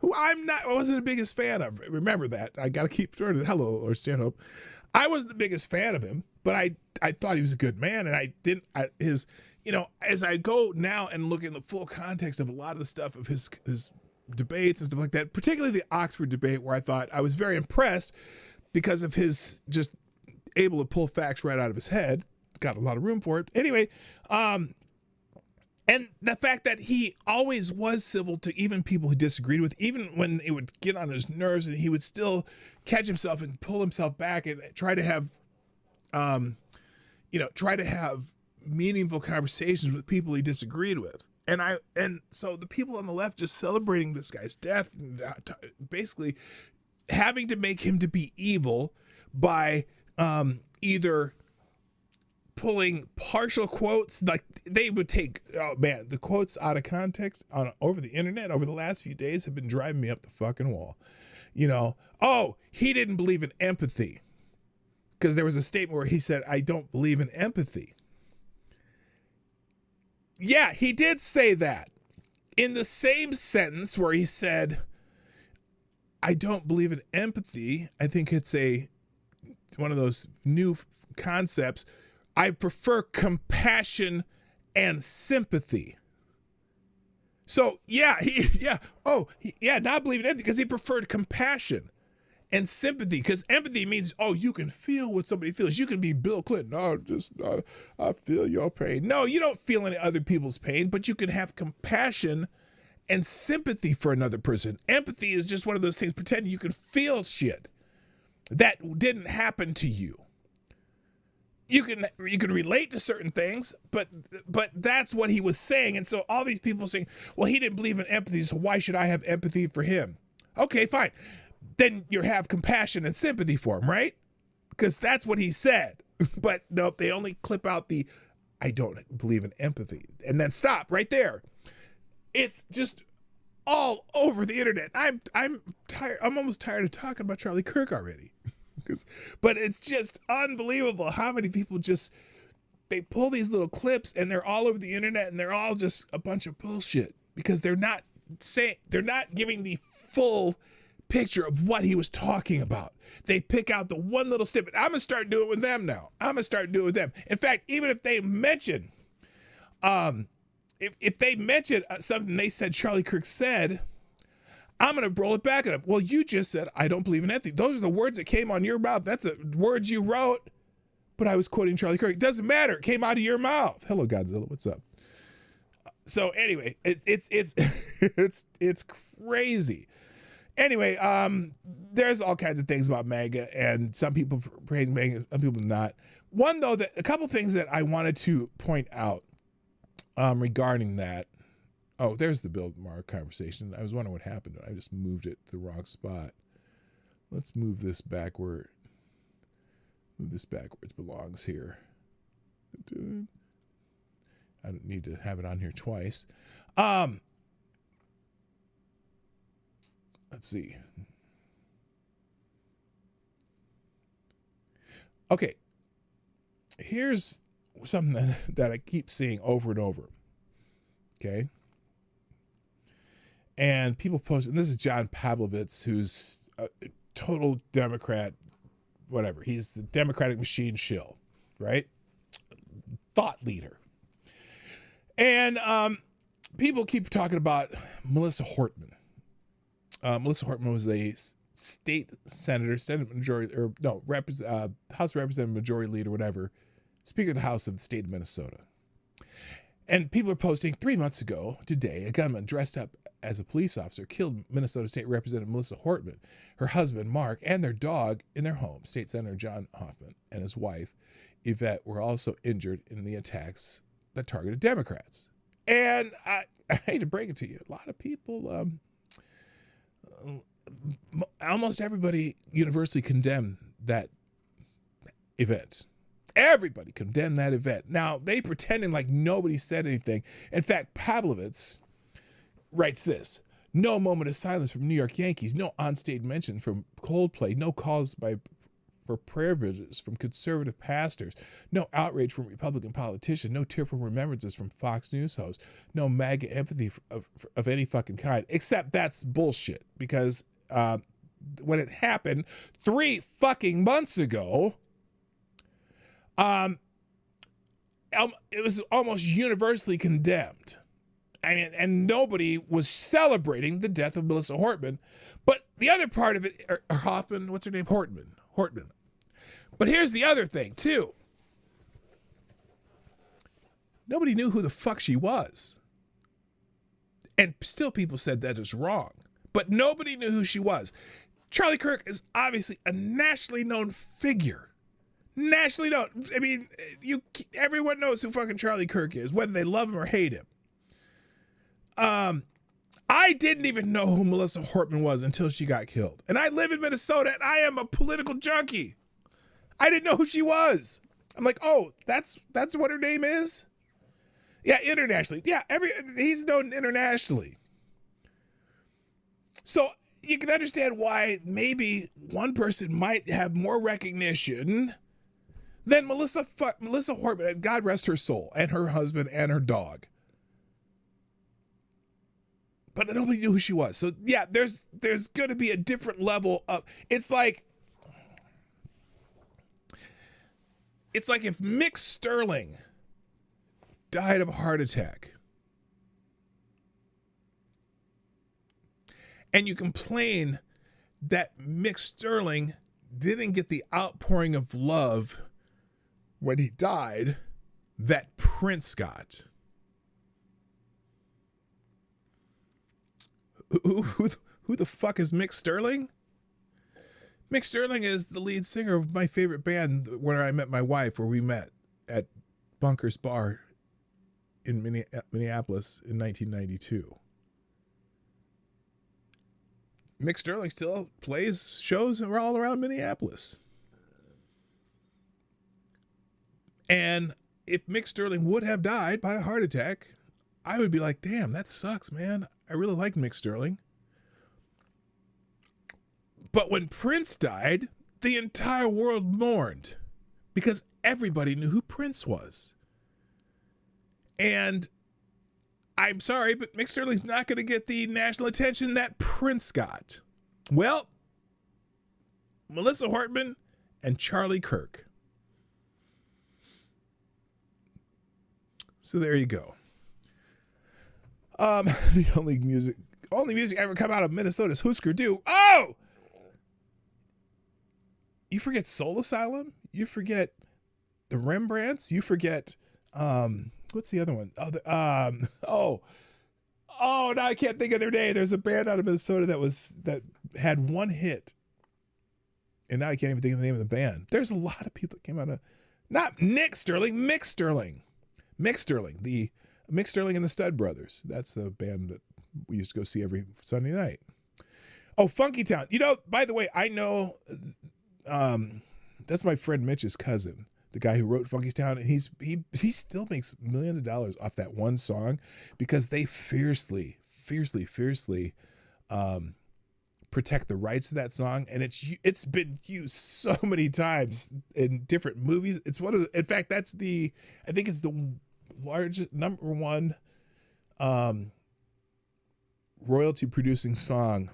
A: who I wasn't the biggest fan of. Remember that. I got to keep turning. Hello, or Stanhope. I wasn't the biggest fan of him, but I thought he was a good man, and as I go now and look in the full context of a lot of the stuff of his debates and stuff like that, particularly the Oxford debate, where I was very impressed because of his just able to pull facts right out of his head. It's got a lot of room for it. Anyway, and the fact that he always was civil to even people he disagreed with, even when it would get on his nerves, and he would still catch himself and pull himself back and try to have, meaningful conversations with people he disagreed with. And so the people on the left just celebrating this guy's death, and basically having to make him to be evil by either pulling partial quotes, like they would take, the quotes out of context over the internet over the last few days have been driving me up the fucking wall. You know, he didn't believe in empathy because there was a statement where he said, I don't believe in empathy. Yeah, he did say that in the same sentence where he said, I don't believe in empathy. I think it's one of those new concepts. I prefer compassion and sympathy. So not believing empathy because he preferred compassion and sympathy, because empathy means, oh, you can feel what somebody feels. You can be Bill Clinton. I feel your pain. No, you don't feel any other people's pain, but you can have compassion and sympathy for another person. Empathy is just one of those things, pretending you can feel shit that didn't happen to you. You can relate to certain things, but that's what he was saying. And so all these people saying, well, he didn't believe in empathy, so why should I have empathy for him? Okay, fine. Then you have compassion and sympathy for him, right? Because that's what he said. But nope, they only clip out the I don't believe in empathy and then stop right there. It's just all over the internet. I'm tired. I'm almost tired of talking about Charlie Kirk already. But it's just unbelievable how many people they pull these little clips and they're all over the internet and they're all just a bunch of bullshit because they're not giving the full picture of what he was talking about. They pick out the one little snippet. I'm gonna start doing it with them now. In fact, even if they mention, if they mention something they said Charlie Kirk said, I'm going to roll it back at him. Well, you just said, I don't believe in empathy. Those are the words that came on your mouth. That's the words you wrote. But I was quoting Charlie Kirk. It doesn't matter. It came out of your mouth. Hello, Godzilla. What's up? So anyway, it's crazy. Anyway, there's all kinds of things about MAGA, and some people praise MAGA, some people not. A couple things that I wanted to point out regarding that. Oh, there's the Bill Maher conversation. I was wondering what happened. I just moved it to the wrong spot. Let's move this backward. Move this backwards. Belongs here. I don't need to have it on here twice. Let's see. Okay. Here's something that I keep seeing over and over. Okay. And people post, and this is John Pavlovitz, who's a total Democrat, whatever. He's the Democratic machine shill, right? Thought leader. And people keep talking about Melissa Hortman. Melissa Hortman was a state senator, Senate majority, or no, House Representative Majority Leader, whatever, Speaker of the House of the state of Minnesota. And people are posting 3 months ago, today, a gunman dressed up as a police officer killed Minnesota State Representative Melissa Hortman, her husband, Mark, and their dog in their home. State Senator John Hoffman and his wife, Yvette, were also injured in the attacks that targeted Democrats. And I hate to break it to you, a lot of people, almost everybody universally condemned that event. Everybody condemned that event. Now, they pretending like nobody said anything. In fact, Pavlovitz writes this: no moment of silence from New York Yankees, no onstage mention from Coldplay, no calls for prayer vigils from conservative pastors, no outrage from Republican politicians, no tearful remembrances from Fox News hosts, no MAGA empathy of any fucking kind, except that's bullshit, because when it happened 3 fucking months ago, it was almost universally condemned. I mean, and nobody was celebrating the death of Melissa Hortman. But the other part of it, or Hoffman, what's her name? Hortman. But here's the other thing, too. Nobody knew who the fuck she was. And still people said that is wrong. But nobody knew who she was. Charlie Kirk is obviously a nationally known figure. Nationally known. I mean, everyone knows who fucking Charlie Kirk is, whether they love him or hate him. I didn't even know who Melissa Hortman was until she got killed. And I live in Minnesota and I am a political junkie. I didn't know who she was. I'm like, oh, that's what her name is? Yeah, internationally. Yeah, he's known internationally. So you can understand why maybe one person might have more recognition than Melissa Hortman, God rest her soul, and her husband and her dog. But nobody knew who she was. So yeah, there's going to be a different level of, it's like if Mick Sterling died of a heart attack, and you complain that Mick Sterling didn't get the outpouring of love when he died that Prince got. Who the fuck is Mick Sterling? Mick Sterling is the lead singer of my favorite band, Where I Met My Wife, where we met at Bunker's Bar in Minneapolis in 1992. Mick Sterling still plays shows all around Minneapolis. And if Mick Sterling would have died by a heart attack, I would be like, damn, that sucks, man. I really like Mick Sterling. But when Prince died, the entire world mourned because everybody knew who Prince was. And I'm sorry, but Mick Sterling's not going to get the national attention that Prince got. Well, Melissa Hortman and Charlie Kirk. So there you go. The only music ever come out of Minnesota is Husker Du. Oh! You forget Soul Asylum? You forget the Rembrandts? You forget what's the other one? Oh, now I can't think of their name. There's a band out of Minnesota that had one hit. And now I can't even think of the name of the band. There's a lot of people that came out of not Nick Sterling, Mick Sterling. Mick Sterling, the Mick Sterling and the Stud Brothers. That's the band that we used to go see every Sunday night. Oh, Funky Town. You know, by the way, I know that's my friend Mitch's cousin, the guy who wrote Funky Town, and he still makes millions of dollars off that one song because they fiercely protect the rights to that song, and it's been used so many times in different movies. It's one of the, in fact, I think it's the largest number one royalty producing song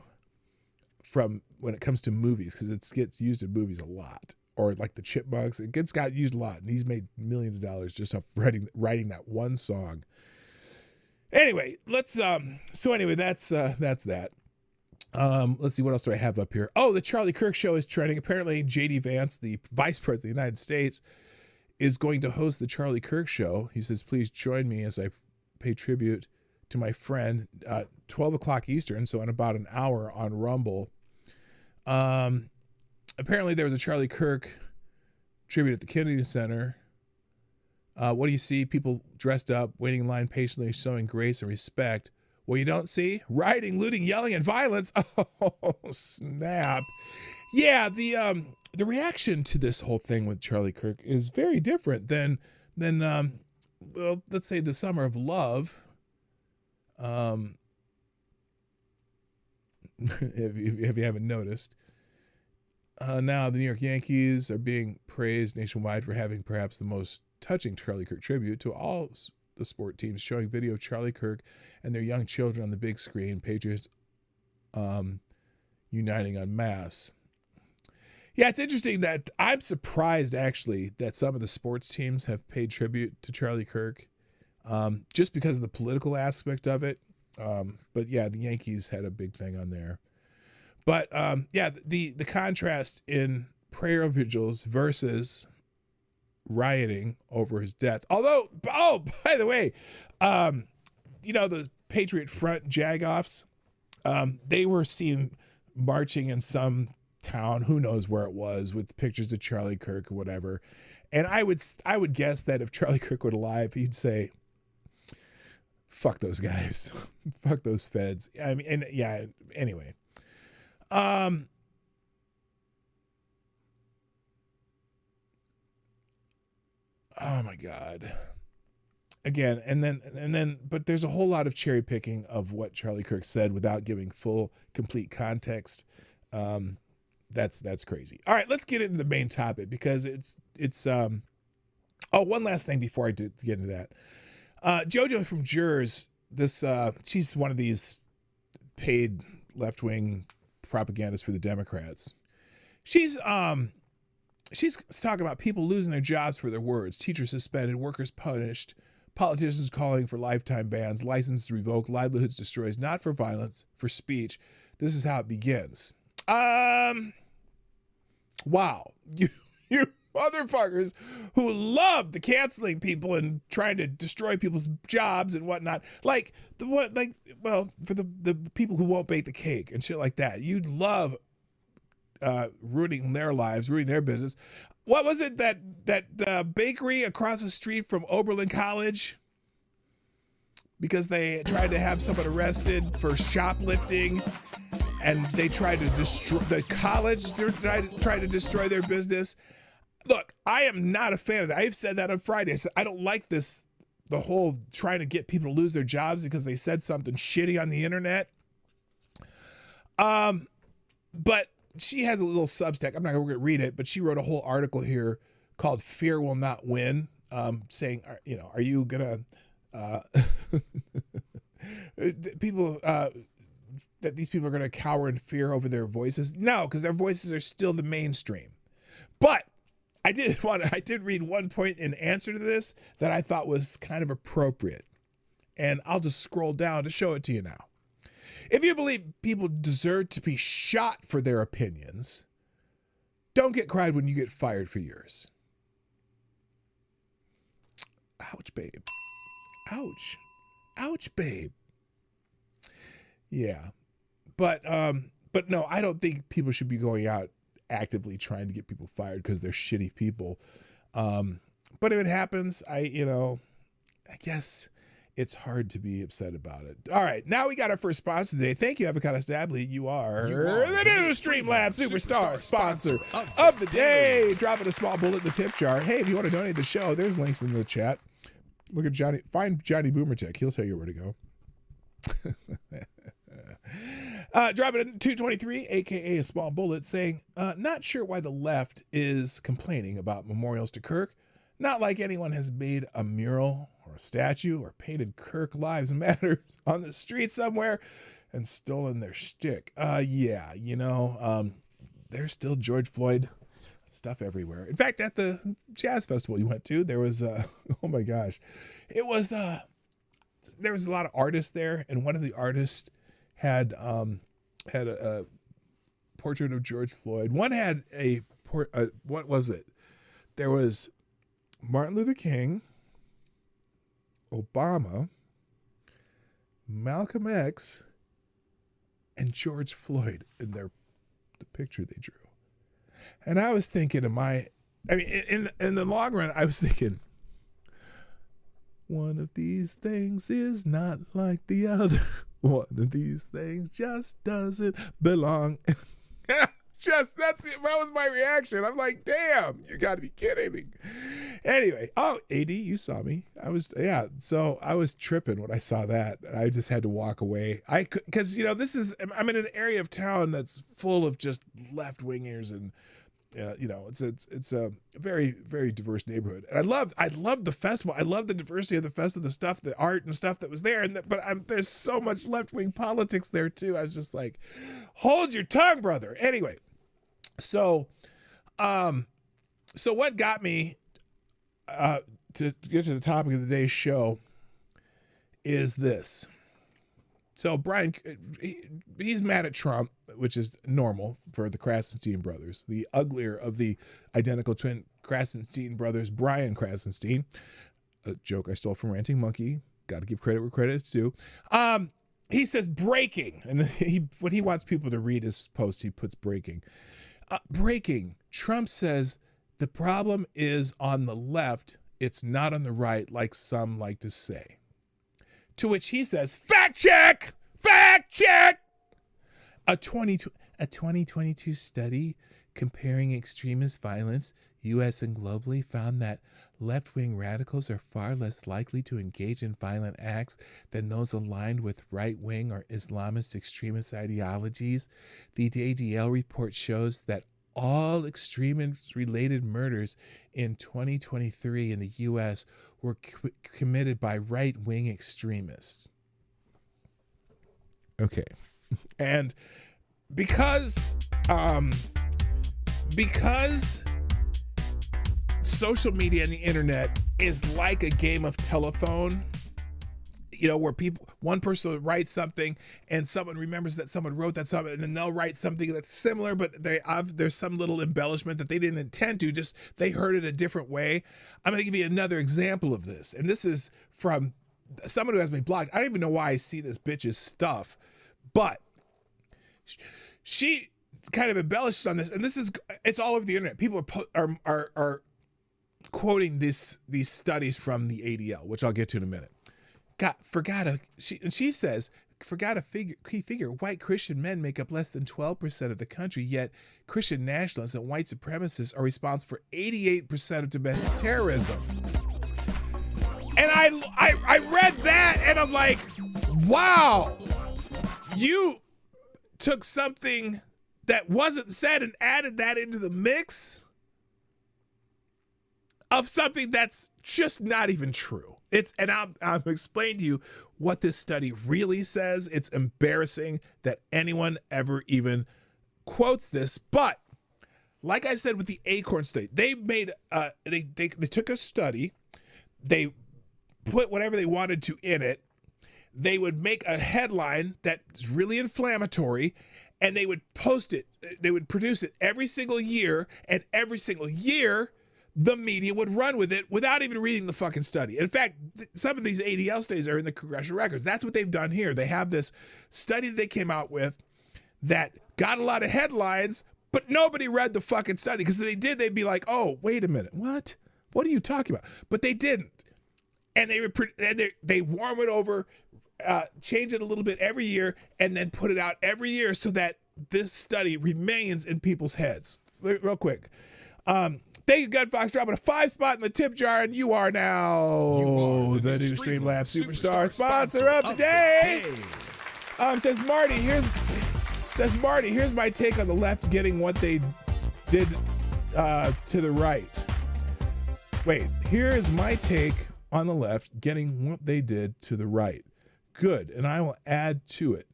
A: from when it comes to movies, because it gets used in movies a lot, or like the Chipmunks. It got used a lot, and he's made millions of dollars just off writing that one song. Anyway, that's that. Let's see, what else do I have up here? Oh, the Charlie Kirk show is trending. Apparently, J.D. Vance, the Vice President of the United States, is going to host the Charlie Kirk show. He says, please join me as I pay tribute to my friend, 12 o'clock Eastern, so in about an hour on Rumble. Apparently, there was a Charlie Kirk tribute at the Kennedy Center. What do you see? People dressed up, waiting in line patiently, showing grace and respect. Well, you don't see rioting, looting, yelling, and violence. Oh, snap. Yeah, the reaction to this whole thing with Charlie Kirk is very different than well, let's say the Summer of Love. If you haven't noticed. Now the New York Yankees are being praised nationwide for having perhaps the most touching Charlie Kirk tribute to all the sport teams, showing video of Charlie Kirk and their young children on the big screen. Patriots uniting en masse. Yeah, it's interesting that I'm surprised actually that some of the sports teams have paid tribute to Charlie Kirk, just because of the political aspect of it. But yeah, the Yankees had a big thing on there. But yeah, the contrast in prayer vigils versus rioting over his death. Although, oh, by the way, you know, the Patriot Front jagoffs, they were seen marching in some town, who knows where it was, with pictures of Charlie Kirk or whatever. And I would guess that if Charlie Kirk were alive, he'd say, fuck those guys. Fuck those feds. I mean, and yeah, anyway. Oh my God. Again, and then, but there's a whole lot of cherry picking of what Charlie Kirk said without giving full, complete context. That's crazy. All right, let's get into the main topic, because it's one last thing before I get into that. JoJo from Jurors, she's one of these paid left-wing propagandists for the Democrats. She's talking about people losing their jobs for their words, teachers suspended, workers punished, Politicians calling for lifetime bans, licenses revoked, livelihoods destroyed, not for violence, for speech. This is how it begins. Wow. You motherfuckers who love the canceling people and trying to destroy people's jobs and whatnot. For the people who won't bake the cake and shit like that. You love ruining their lives, ruining their business. What was it that bakery across the street from Oberlin College? Because they tried to have someone arrested for shoplifting, and they tried to destroy the college. Tried to destroy their business. Look, I am not a fan of that. I've said that on Friday. I said I don't like this. The whole trying to get people to lose their jobs because they said something shitty on the internet. But she has a little Substack. I'm not going to read it, but she wrote a whole article here called "Fear Will Not Win," saying, are you gonna people that these people are gonna cower in fear over their voices? No, because their voices are still the mainstream. But I did read one point in answer to this that I thought was kind of appropriate, and I'll just scroll down to show it to you now. If you believe people deserve to be shot for their opinions, don't get cried when you get fired for yours. Ouch, babe. Ouch. Ouch, babe. Yeah. But no, I don't think people should be going out actively trying to get people fired because they're shitty people. But if it happens, I guess it's hard to be upset about it. All right, now we got our first sponsor today. Thank you, Avocado Stabley. You are the new Streamlabs Superstar sponsor of the day. Dropping a small bullet in the tip jar. Hey, if you want to donate to the show, there's links in the chat. Look at Johnny. Find Johnny Boomertech. He'll tell you where to go. Dropping in 223, aka a small bullet, saying, not sure why the left is complaining about memorials to Kirk. Not like anyone has made a mural or a statue or painted Kirk Lives Matter on the street somewhere and stolen their shtick. Yeah, there's still George Floyd stuff everywhere. In fact, at the jazz festival you went to, there was, oh my gosh, there was a lot of artists there, and one of the artists had a portrait of George Floyd. One had what was it? There was Martin Luther King, Obama, Malcolm X, and George Floyd in the picture they drew. And I was thinking in the long run, I was thinking, one of these things is not like the other. One of these things just doesn't belong. That was my reaction. I'm like, damn, you got to be kidding me. Anyway, AD, you saw me. So I was tripping when I saw that. I just had to walk away. Because I'm in an area of town that's full of just left-wingers, and it's a very, very diverse neighborhood. And I love the festival. I love the diversity of the festival, the stuff, the art and stuff that was there. But there's so much left-wing politics there too. I was just like, hold your tongue, brother. Anyway, so what got me to get to the topic of the day's show is this. So Brian, he's mad at Trump, which is normal for the Krasenstein brothers, the uglier of the identical twin Krasenstein brothers, Brian Krasenstein, a joke I stole from Ranting Monkey. Got to give credit where credit is due. He says breaking, and when he wants people to read his post, he puts breaking. Breaking. Trump says the problem is on the left. It's not on the right, like some like to say. To which he says, fact check! Fact check! A 2022 study comparing extremist violence, U.S. and globally, found that left-wing radicals are far less likely to engage in violent acts than those aligned with right-wing or Islamist extremist ideologies. The ADL report shows that all extremist-related murders in 2023 in the U.S. were committed by right-wing extremists. Okay. And because social media and the internet is like a game of telephone, you know, where one person will write something and someone remembers that someone wrote that something, and then they'll write something that's similar, but there's some little embellishment that they didn't intend to, just they heard it a different way. I'm going to give you another example of this. And this is from someone who has me blocked. I don't even know why I see this bitch's stuff, but she kind of embellishes on this, and it's all over the internet. People are quoting these studies from the ADL, which I'll get to in a minute. She says, forgot a key figure. White Christian men make up less than 12% of the country, yet Christian nationalists and white supremacists are responsible for 88% of domestic terrorism. And I read that and I'm like, wow, you took something that wasn't said and added that into the mix of something that's just not even true. I'll explain to you what this study really says. It's embarrassing that anyone ever even quotes this, but like I said with the Acorn study, they made they took a study, they put whatever they wanted to in it, they would make a headline that's really inflammatory, and they would post it, they would produce it every single year, and every single year the media would run with it without even reading the fucking study. In fact, some of these ADL studies are in the congressional records. That's what they've done here. They have this study that they came out with that got a lot of headlines, but nobody read the fucking study, because if they did, they'd be like, oh, wait a minute, what? What are you talking about? But they didn't. And they warm it over, change it a little bit every year, and then put it out every year so that this study remains in people's heads. Real quick. Thank you, Gunfox, dropping a 5 spot in the tip jar, and you are now the new Streamlabs Superstar sponsor of today. Says Marty, here's my take on the left getting what they did to the right. Wait, here is my take on the left getting what they did to the right. Good, and I will add to it.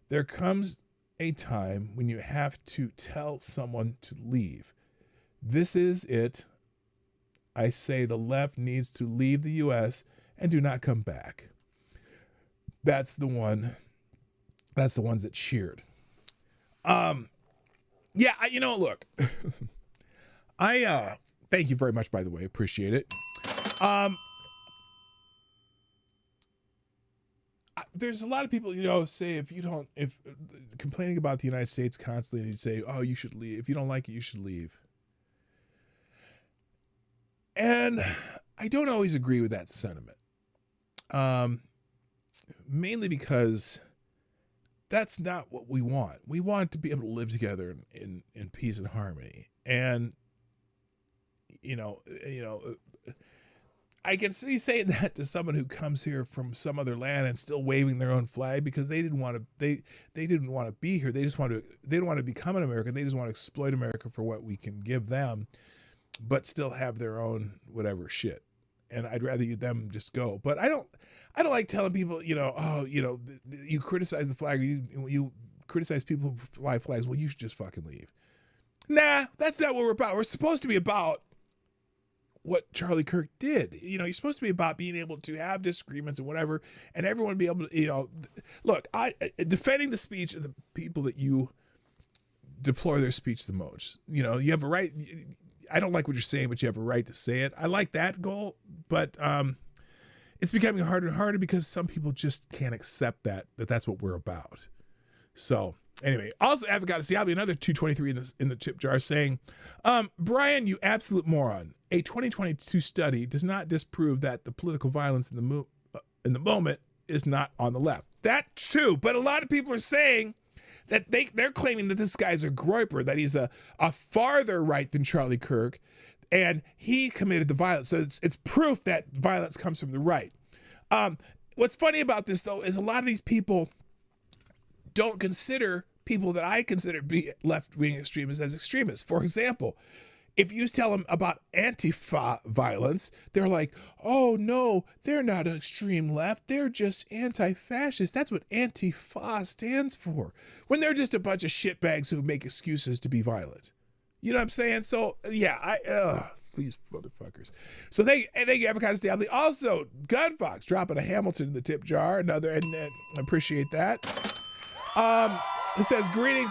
A: There comes a time when you have to tell someone to leave. This is it. I say the left needs to leave the U.S. and do not come back. That's the one. That's the ones that cheered. Yeah, look. I thank you very much, by the way. Appreciate it. There's a lot of people, say if complaining about the United States constantly, and you'd say, oh, you should leave. If you don't like it, you should leave. And I don't always agree with that sentiment. Mainly because that's not what we want. We want to be able to live together in peace and harmony. And, I can see saying that to someone who comes here from some other land and still waving their own flag because they didn't want to. They didn't want to be here. They didn't want to become an American. They just want to exploit America for what we can give them, but still have their own whatever shit. And I'd rather them just go. But I don't like telling people, you criticize the flag, you criticize people who fly flags. Well, you should just fucking leave. Nah, that's not what we're about. We're supposed to be about what Charlie Kirk did. You're supposed to be about being able to have disagreements and whatever, and everyone be able to, look, defending the speech of the people that you deplore their speech the most. You have a right. I don't like what you're saying, but you have a right to say it. I like that goal, but it's becoming harder and harder because some people just can't accept that's what we're about. So anyway, also I've got to see, I'll be another 223 in the tip jar saying, Brian, you absolute moron. A 2022 study does not disprove that the political violence in the moment is not on the left. That's true, but a lot of people are saying that they're claiming that this guy's a groiper, that he's a farther right than Charlie Kirk, and he committed the violence. So it's proof that violence comes from the right. What's funny about this, though, is a lot of these people don't consider people that I consider be left-wing extremists as extremists. For example, if you tell them about Antifa violence, they're like, oh no, they're not extreme left. They're just anti-fascist. That's what Antifa stands for. When they're just a bunch of shitbags who make excuses to be violent. You know what I'm saying? So yeah, These motherfuckers. So thank you, Avocado Stably. Also, Gunfox dropping a Hamilton in the tip jar. Another, and appreciate that. It says breaking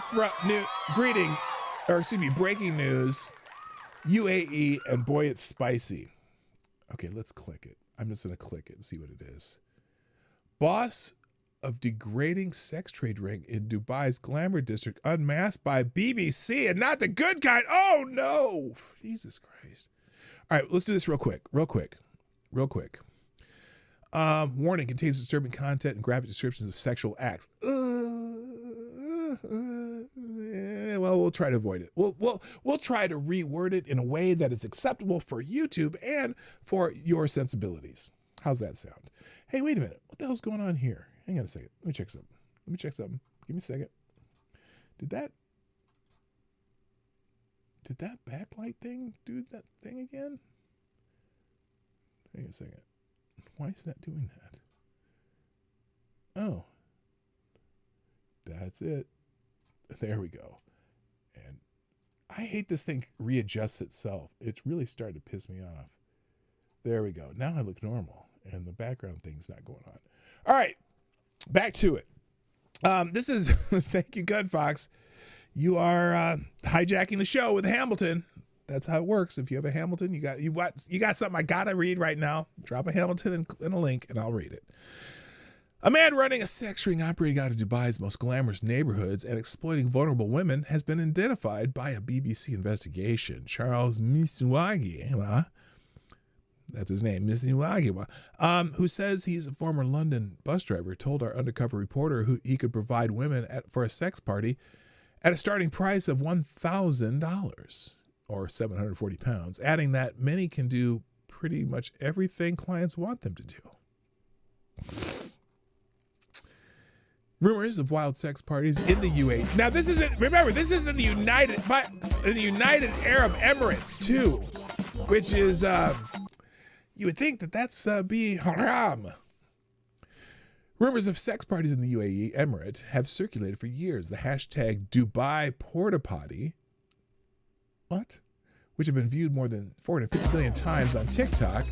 A: news, UAE, and boy, it's spicy. Okay, let's click it. I'm just gonna click it and see what it is. Boss of degrading sex trade ring in Dubai's glamour district unmasked by BBC, and not the good kind. Oh no, Jesus Christ. All right, let's do this real quick. Warning, contains disturbing content and graphic descriptions of sexual acts. Well, we'll try to avoid it. We'll try to reword it in a way that is acceptable for YouTube and for your sensibilities. How's that sound? Hey, wait a minute. What the hell's going on here? Hang on a second. Let me check something. Give me a second. Did that backlight thing do that thing again? Hang on a second. Why is that doing that? Oh. That's it. There we go. And I hate this thing readjusts itself. It's really starting to piss me off. There we go. Now I look normal and the background thing's not going on. All right. Back to it. This is, thank you, Gunfox. You are hijacking the show with Hamilton. That's how it works. If you have a Hamilton, you got something I gotta read right now. Drop a Hamilton and a link, and I'll read it. A man running a sex ring operating out of Dubai's most glamorous neighborhoods and exploiting vulnerable women has been identified by a BBC investigation. Charles Misuagi, that's his name, Misuagi, who says he's a former London bus driver, told our undercover reporter who he could provide women for a sex party at a starting price of $1,000 or 740 pounds, adding that many can do pretty much everything clients want them to do. Rumors of wild sex parties in the UAE. Now this isn't, remember, this is in the United Arab Emirates too, which is, you would think that that's be haram. Rumors of sex parties in the UAE Emirate have circulated for years. The hashtag Dubai Porta Potty, which have been viewed more than 450 million times on TikTok,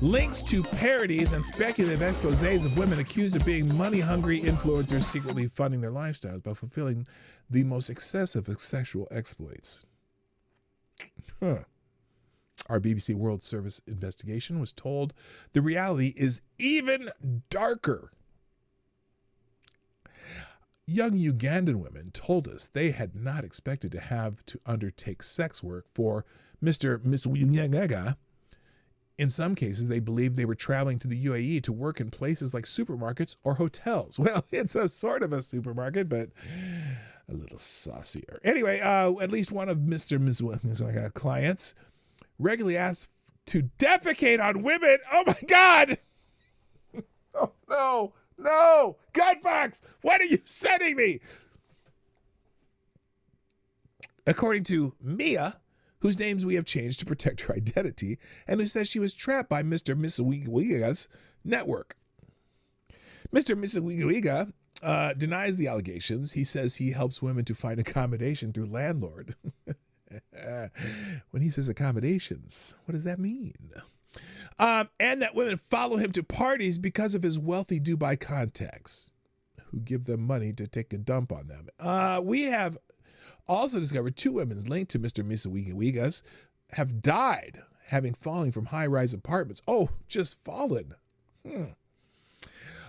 A: links to parodies and speculative exposés of women accused of being money-hungry influencers secretly funding their lifestyles by fulfilling the most excessive of sexual exploits. Our BBC World Service investigation was told the reality is even darker. Young Ugandan women told us they had not expected to have to undertake sex work for Mr. Misuagi. In some cases, they believed they were traveling to the UAE to work in places like supermarkets or hotels. Well, it's a sort of a supermarket, but a little saucier. Anyway, at least one of Mr. Misuagi's clients regularly asks to defecate on women. Oh my God! Oh no! No! Gunfox! What are you sending me? According to Mia, whose names we have changed to protect her identity, and who says she was trapped by Mr. Misuagi's network. Mr. Misuagi denies the allegations. He says he helps women to find accommodation through landlord. When he says accommodations, what does that mean? And that women follow him to parties because of his wealthy Dubai contacts who give them money to take a dump on them. We have also discovered 2 women linked to Mr. Misuagi's have died having fallen from high-rise apartments. Oh, just fallen.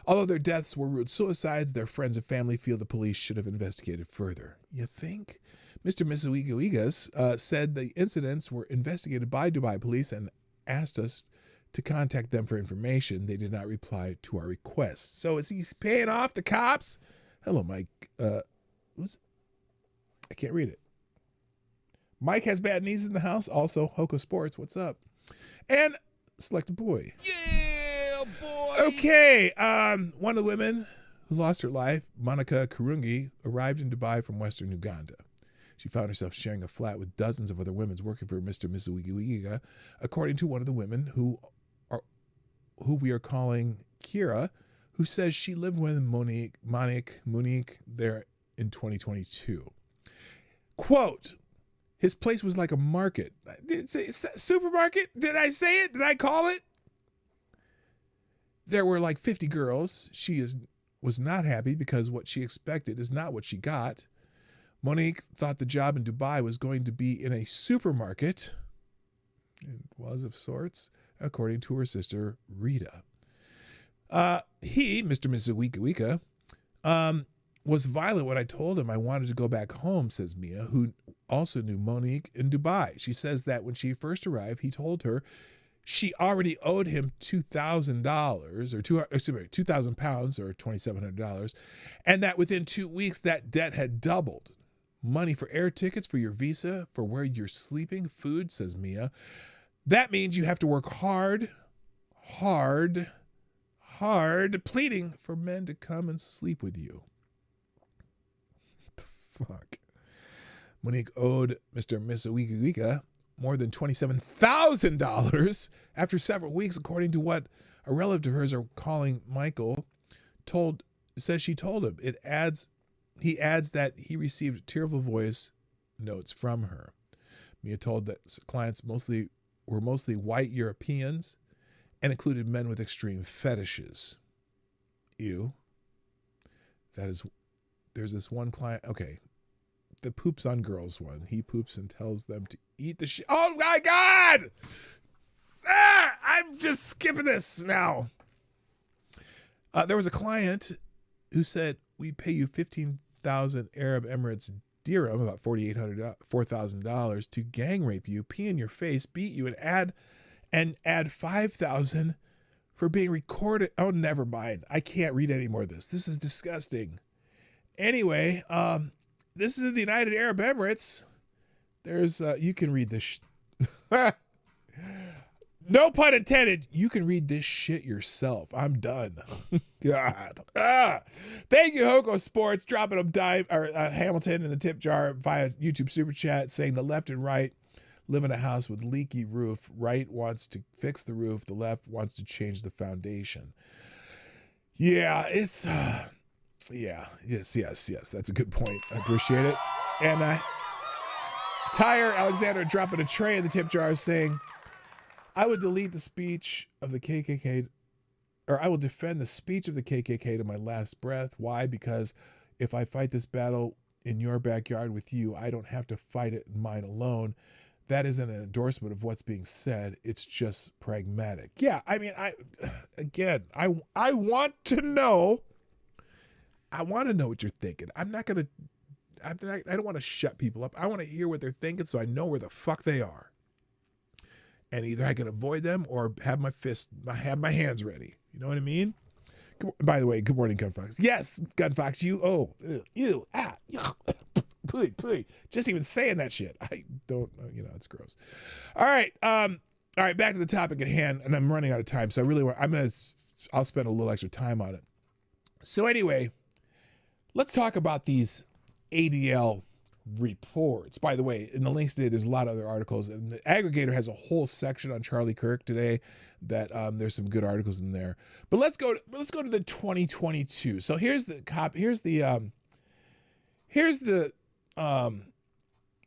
A: Although their deaths were ruled suicides, their friends and family feel the police should have investigated further. You think? Mr. Misuagi's said the incidents were investigated by Dubai police and asked us to contact them for information. They did not reply to our request. So is he paying off the cops? Hello, Mike. I can't read it. Mike has bad knees in the house. Also, Hoko Sports, what's up? And Select a Boy.
F: Yeah, boy.
A: Okay. One of the women who lost her life, Monica Kurungi, arrived in Dubai from Western Uganda. She found herself sharing a flat with dozens of other women working for Mr. Misuagi, according to one of the women who we are calling Kira, who says she lived with Monique there in 2022. Quote, His place was like a market. Did it say supermarket? Did I say it? Did I call it? There were like 50 girls. She was not happy because what she expected is not what she got. Monique thought the job in Dubai was going to be in a supermarket. It was of sorts, according to her sister, Rita. He, Mr. and Mrs. Wika Wika, was violent when I told him I wanted to go back home, says Mia, who also knew Monique in Dubai. She says that when she first arrived, he told her she already owed him $2,000 or 2,000 pounds or $2,700, and that within 2 weeks that debt had doubled. Money for air tickets, for your visa, for where you're sleeping, food, says Mia. That means you have to work hard, pleading for men to come and sleep with you. What the fuck? Monique owed Mr. and Mrs. Wika Wika more than $27,000 after several weeks, according to what a relative of hers, calling Michael, says she told him. He adds that he received tearful voice notes from her. Mia told that clients were mostly white Europeans and included men with extreme fetishes. Ew. There's this one client. Okay. The poops on girls one. He poops and tells them to eat the shit. Oh my God! I'm just skipping this now. There was a client who said, we pay you 15,000 Arab Emirates dirham, about $4,000 to gang rape you, pee in your face, beat you, and add 5,000 for being recorded. Oh, never mind. I can't read any more of this. This is disgusting. Anyway, this is in the United Arab Emirates. There's, you can read this. No pun intended. You can read this shit yourself. I'm done. God. Thank you, Hoko Sports, dropping a Hamilton in the tip jar via YouTube Super Chat, saying the left and right live in a house with leaky roof. Right wants to fix the roof. The left wants to change the foundation. Yeah, it's... Yes. That's a good point. I appreciate it. And Tyre Alexander dropping a tray in the tip jar saying, I would delete the speech of the KKK, or I will defend the speech of the KKK to my last breath. Why? Because if I fight this battle in your backyard with you, I don't have to fight it in mine alone. That isn't an endorsement of what's being said. It's just pragmatic. Yeah, I mean, I want to know. I want to know what you're thinking. I don't want to shut people up. I want to hear what they're thinking so I know where the fuck they are. And either I can avoid them or have my hands ready. You know what I mean? By the way, good morning, Gunfox. Yes, Gunfox, please. Just even saying that shit. I don't, it's gross. All right, back to the topic at hand, and I'm running out of time, so I'll spend a little extra time on it. So anyway, let's talk about these ADL reports. By the way, in the links today, there's a lot of other articles, and the aggregator has a whole section on Charlie Kirk today that there's some good articles in there. But let's go to the 2022. So here's the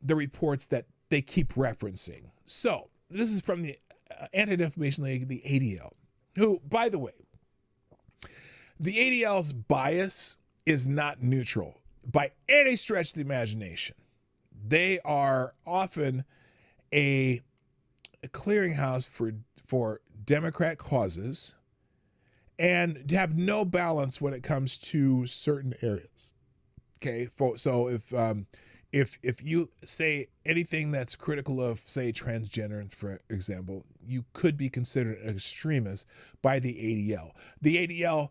A: reports that they keep referencing. So this is from the Anti-Defamation League, the ADL, who, by the way, the ADL's bias is not neutral by any stretch of the imagination. They are often a clearinghouse for Democrat causes and have no balance when it comes to certain areas. Okay, so if you say anything that's critical of, say, transgender, for example, you could be considered an extremist by the ADL. The ADL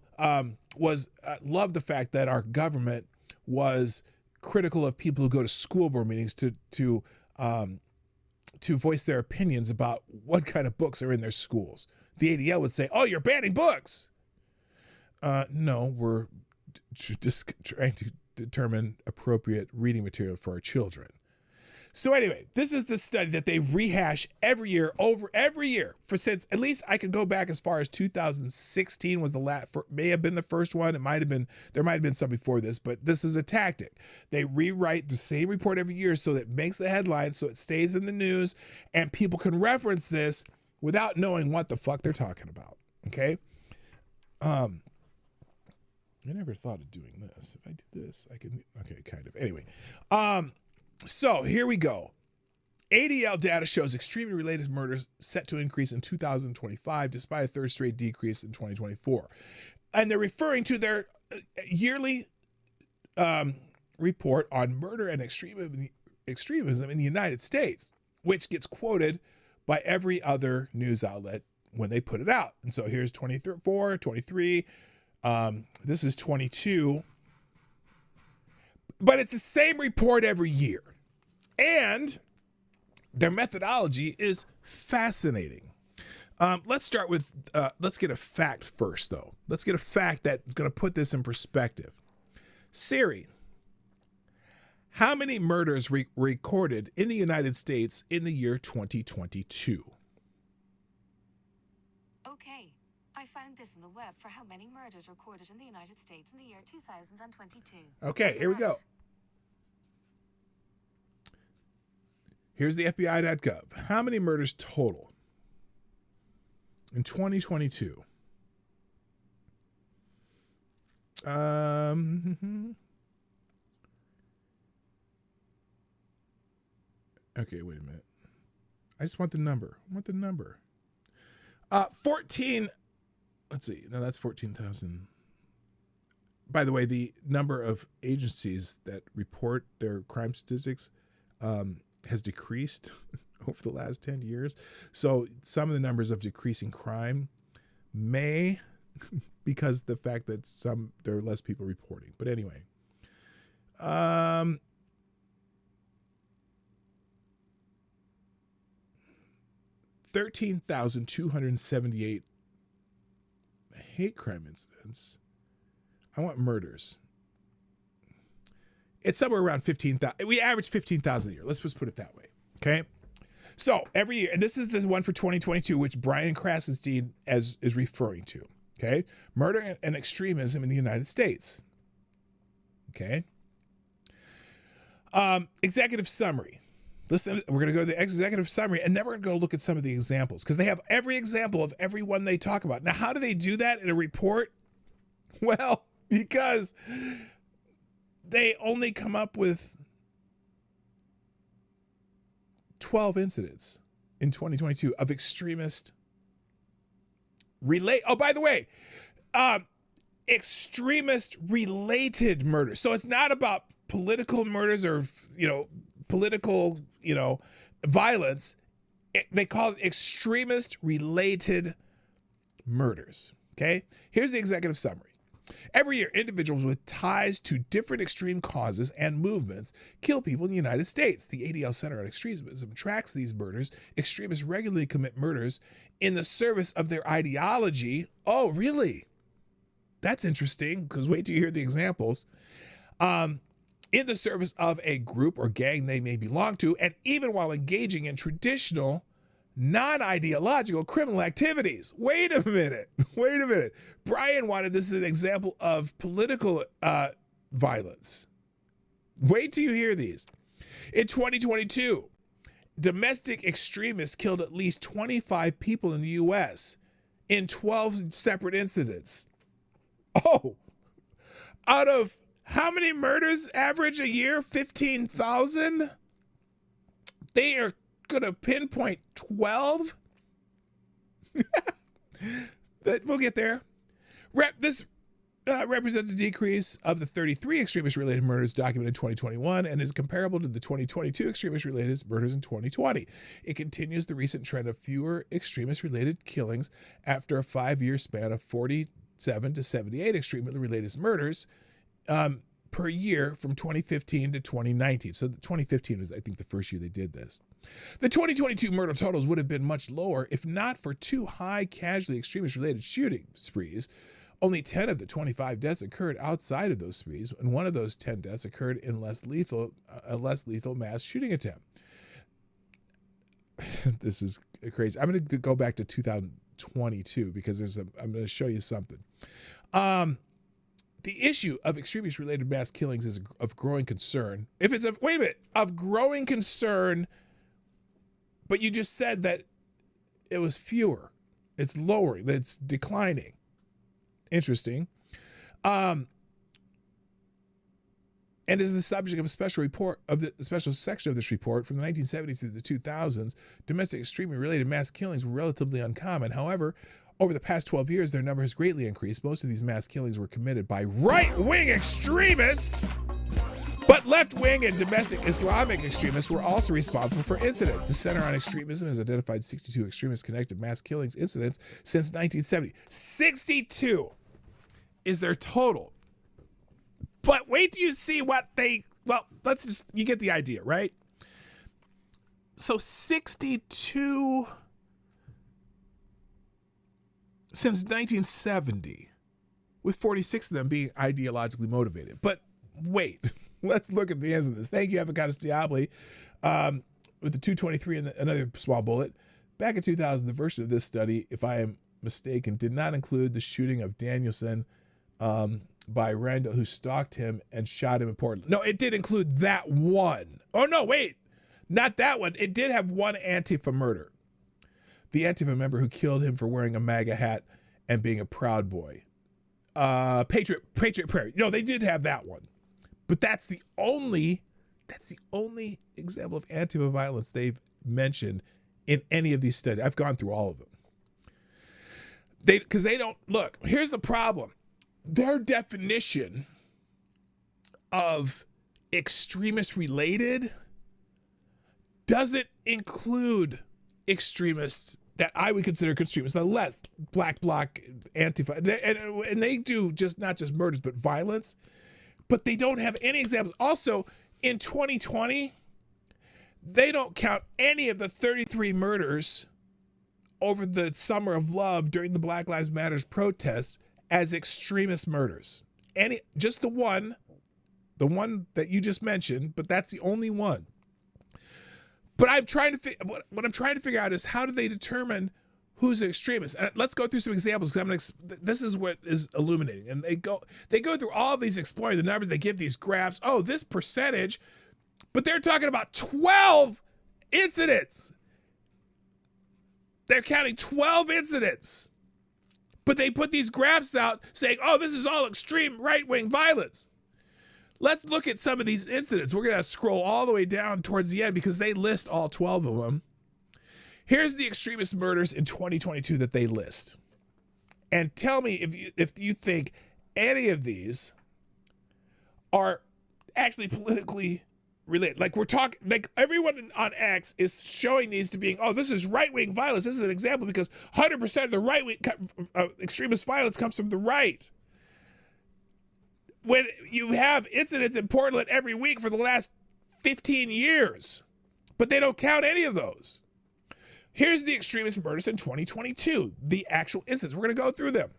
A: loved the fact that our government was critical of people who go to school board meetings to voice their opinions about what kind of books are in their schools. The ADL would say, "Oh, you're banning books." No, we're just trying to determine appropriate reading material for our children. So anyway, this is the study that they rehash every year for since at least I can go back as far as 2016 was the last, may have been the first one. There might have been some before this, but this is a tactic. They rewrite the same report every year so that it makes the headlines, so it stays in the news, and people can reference this without knowing what the fuck they're talking about. Okay. I never thought of doing this. If I do this, I can. Okay, kind of. Anyway. So here we go. ADL data shows extremely related murders set to increase in 2025, despite a third straight decrease in 2024. And they're referring to their yearly report on murder and extremism in the United States, which gets quoted by every other news outlet when they put it out. And so here's 24, 23. This is 22. But it's the same report every year. And their methodology is fascinating. Let's start with, let's get a fact first, though. Let's get a fact that's going to put this in perspective. Siri, how many murders recorded in the United States in the year 2022?
G: Okay, I found this on the web for how many murders recorded in the United States in the year 2022.
A: Okay, here we go. Here's the FBI.gov. How many murders total in 2022? Okay, wait a minute. I just want the number. I want the number. 14. Let's see. No, that's 14,000. By the way, the number of agencies that report their crime statistics has decreased over the last 10 years. So some of the numbers of decreasing crime may, because the fact that there are less people reporting. But anyway, 13,278 hate crime incidents. I want murders. It's somewhere around 15,000. We average 15,000 a year. Let's just put it that way. Okay. So every year, and this is the one for 2022, which Brian Krasenstein is referring to. Okay. Murder and extremism in the United States. Okay. Executive summary. Listen, we're going to go to the executive summary, and then we're going to go look at some of the examples, because they have every example of every one they talk about. Now, how do they do that in a report? Well, because they only come up with 12 incidents in 2022 of extremist oh, by the way, extremist related murders. So it's not about political murders or, political, violence. They call it extremist related murders. Okay. Here's the executive summary. Every year, individuals with ties to different extreme causes and movements kill people in the United States. The ADL Center on Extremism tracks these murders. Extremists regularly commit murders in the service of their ideology. Oh, really? That's interesting, because wait till you hear the examples. In the service of a group or gang they may belong to, and even while engaging in traditional non-ideological criminal activities. Wait a minute. Brian wanted this as an example of political violence. Wait till you hear these. In 2022, domestic extremists killed at least 25 people in the U.S. in 12 separate incidents. Oh, out of how many murders average a year? 15,000? They are going to pinpoint 12? But we'll get there. This represents a decrease of the 33 extremist-related murders documented in 2021 and is comparable to the 2022 extremist-related murders in 2020. It continues the recent trend of fewer extremist-related killings after a 5-year span of 47 to 78 extremist-related murders per year from 2015 to 2019. So 2015 was, I think, the first year they did this. The 2022 murder totals would have been much lower if not for 2 high casualty extremist-related shooting sprees Only 10 of the 25 deaths occurred outside of those sprees, and one of those 10 deaths occurred in a less lethal mass shooting attempt. This is crazy. I'm going to go back to 2022 because I'm going to show you something. The issue of extremist-related mass killings is of growing concern. Of growing concern, but you just said that it was fewer. It's lowering. It's declining. Interesting. And is the subject of a special report of the special section of this report from the 1970s through the 2000s. Domestic extremely related mass killings were relatively uncommon. However, over the past 12 years, their number has greatly increased. Most of these mass killings were committed by right-wing extremists, but left-wing and domestic Islamic extremists were also responsible for incidents. The Center on Extremism has identified 62 extremist-connected mass killings incidents since 1970. 62 is their total. But wait till you see what you get the idea, right? So 62 since 1970, with 46 of them being ideologically motivated. But wait, let's look at the ends of this. Thank you, Avocados Diabli, with the 223 and another small bullet. Back in 2000, the version of this study, if I am mistaken, did not include the shooting of Danielson by Randall, who stalked him and shot him in Portland. No, it did include that one. Oh, no, wait. Not that one. It did have one Antifa murder. The Antifa member who killed him for wearing a MAGA hat and being a Proud Boy. Patriot Prayer. No, they did have that one. But that's the only example of Antifa violence they've mentioned in any of these studies. I've gone through all of them. Because they don't, look, here's the problem. Their definition of extremist related doesn't include extremists that I would consider extremists, the less black bloc Antifa, and they do not just murders but violence, but they don't have any examples. Also, in 2020, they don't count any of the 33 murders over the Summer of Love during the Black Lives Matter protests as extremist murders. Just the one that you just mentioned, but that's the only one. But what I'm trying to figure out is, how do they determine who's an extremist? And let's go through some examples, because this is what is illuminating. And they go through all of these, exploring the numbers. They give these graphs. Oh, this percentage, but they're talking about 12 incidents. They're counting 12 incidents. But they put these graphs out saying, oh, this is all extreme right-wing violence. Let's look at some of these incidents. We're going to scroll all the way down towards the end because they list all 12 of them. Here's the extremist murders in 2022 that they list. And tell me if you think any of these are actually politically related. Like, we're talking, like, everyone on X is showing these to being, oh, this is right-wing violence. This is an example because 100% of the right-wing extremist violence comes from the right. When you have incidents in Portland every week for the last 15 years, but they don't count any of those. Here's the extremist murders in 2022, the actual incidents. We're going to go through them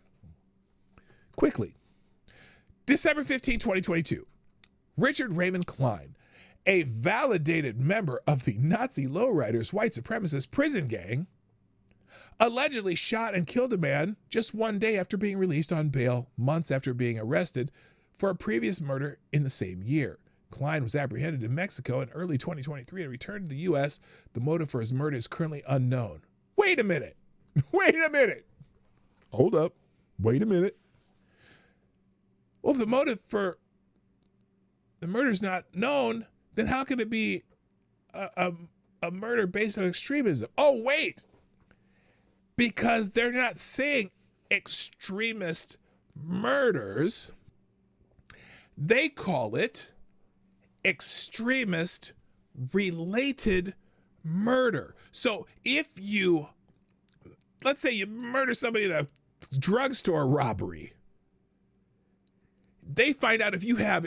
A: quickly. December 15, 2022, Richard Raymond Klein, a validated member of the Nazi lowriders white supremacist prison gang, allegedly shot and killed a man just one day after being released on bail, months after being arrested for a previous murder in the same year. Klein was apprehended in Mexico in early 2023 and returned to the U.S. The motive for his murder is currently unknown. Wait a minute. Hold up. Wait a minute. Well, if the motive for the murder is not known, then how can it be a murder based on extremism? Oh, wait. Because they're not saying extremist murders. They call it extremist related murder. So if you, let's say you murder somebody in a drugstore robbery, they find out if you have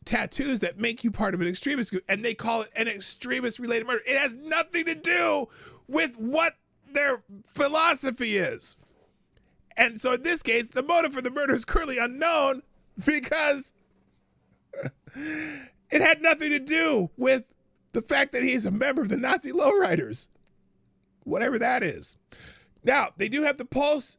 A: tattoos that make you part of an extremist group, and they call it an extremist related murder. It has nothing to do with what their philosophy is. And so in this case, the motive for the murder is currently unknown because it had nothing to do with the fact that he's a member of the Nazi lowriders, whatever that is. Now, they do have the Pulse.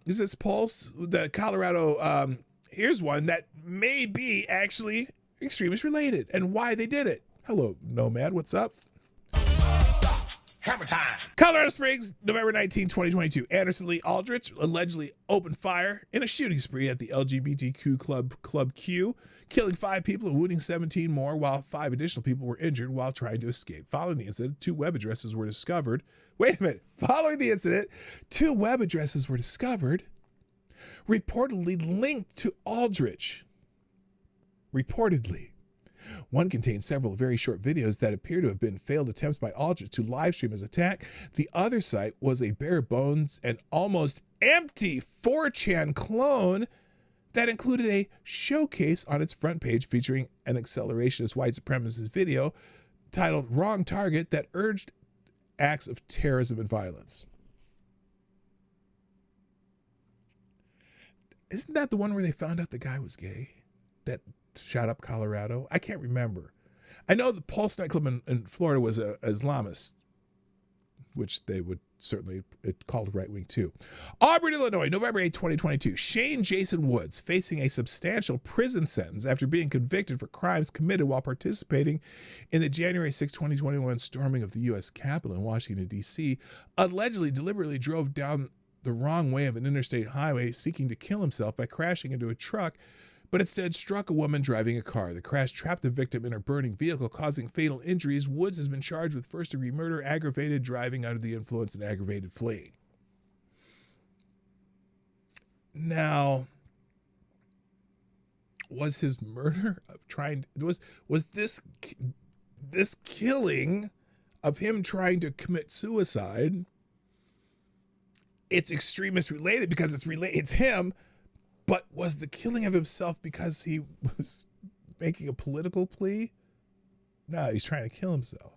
A: Is this Pulse? The Colorado, here's one that may be actually extremist related and why they did it. Hello, Nomad, what's up?
F: Stop. Hammer time.
A: Colorado Springs, November 19, 2022. Anderson Lee Aldrich allegedly opened fire in a shooting spree at the LGBTQ Club Q, killing 5 people and wounding 17 more, while 5 additional people were injured while trying to escape. Following the incident, 2 web addresses were discovered. Wait a minute. Following the incident, 2 web addresses were discovered, reportedly linked to Aldrich. Reportedly. One contained several very short videos that appear to have been failed attempts by Aldrich to livestream his attack. The other site was a bare bones and almost empty 4chan clone that included a showcase on its front page featuring an accelerationist white supremacist video titled Wrong Target that urged acts of terrorism and violence. Isn't that the one where they found out the guy was gay? That shot up Colorado? I can't remember. I know the Pulse nightclub in Florida was a Islamist, which they would certainly call right-wing too. Auburn, Illinois, November 8, 2022. Shane Jason Woods facing a substantial prison sentence after being convicted for crimes committed while participating in the January 6, 2021 storming of the U.S. Capitol in Washington, D.C., allegedly deliberately drove down the wrong way of an interstate highway seeking to kill himself by crashing into a truck, but instead struck a woman driving a car. The crash trapped the victim in her burning vehicle, causing fatal injuries. Woods has been charged with first-degree murder, aggravated driving under the influence, and aggravated fleeing. Now, was his murder of trying was this killing of him trying to commit suicide? It's extremist related because it's him. But was the killing of himself because he was making a political plea? No, he's trying to kill himself.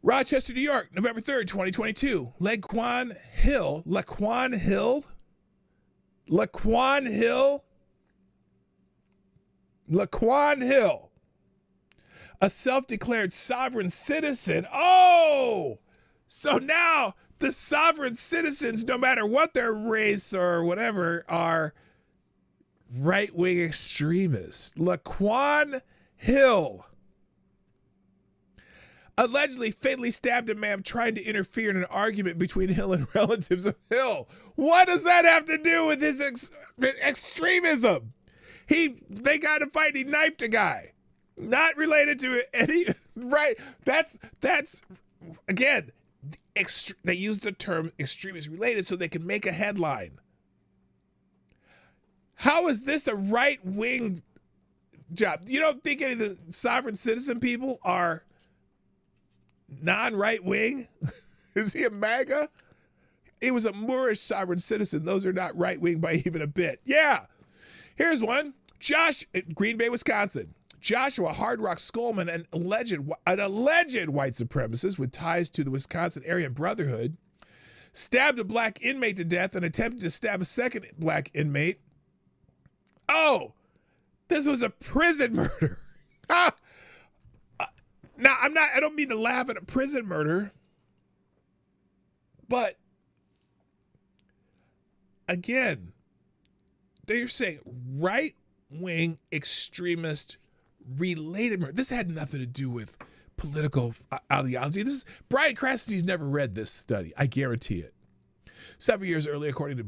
A: Rochester, New York, November 3rd, 2022. Laquan Hill, a self-declared sovereign citizen. Oh, so now the sovereign citizens, no matter what their race or whatever, are right-wing extremists. Laquan Hill allegedly fatally stabbed a man trying to interfere in an argument between Hill and relatives of Hill. What does that have to do with his extremism? They got to fight. He knifed a guy. Not related to any, right? That's again, they use the term extremist related so they can make a headline. How is this a right-wing job? You don't think any of the sovereign citizen people are non-right-wing? Is he a MAGA? He was a Moorish sovereign citizen. Those are not right-wing by even a bit. Yeah. Here's one. Josh at Green Bay, Wisconsin. Joshua Hard Rock Skolman, an alleged white supremacist with ties to the Wisconsin Area Brotherhood, stabbed a black inmate to death and attempted to stab a second black inmate. Oh, this was a prison murder. Now, I don't mean to laugh at a prison murder, but again, they're saying right-wing extremist related murder. This had nothing to do with political ideology. Brian Krasenstein's never read this study. I guarantee it. 7 years earlier, according to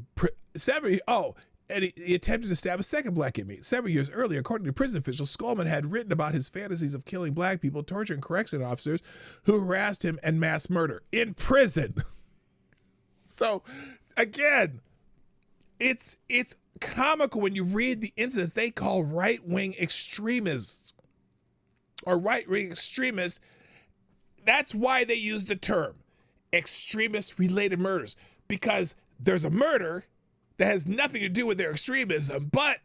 A: he attempted to stab a second black inmate. 7 years earlier, according to prison officials, Skolman had written about his fantasies of killing black people, torturing correction officers who harassed him, and mass murder in prison. So, again, it's comical when you read the incidents they call right-wing extremists or right-wing extremists. That's why they use the term extremist-related murders, because there's a murder that has nothing to do with their extremism, but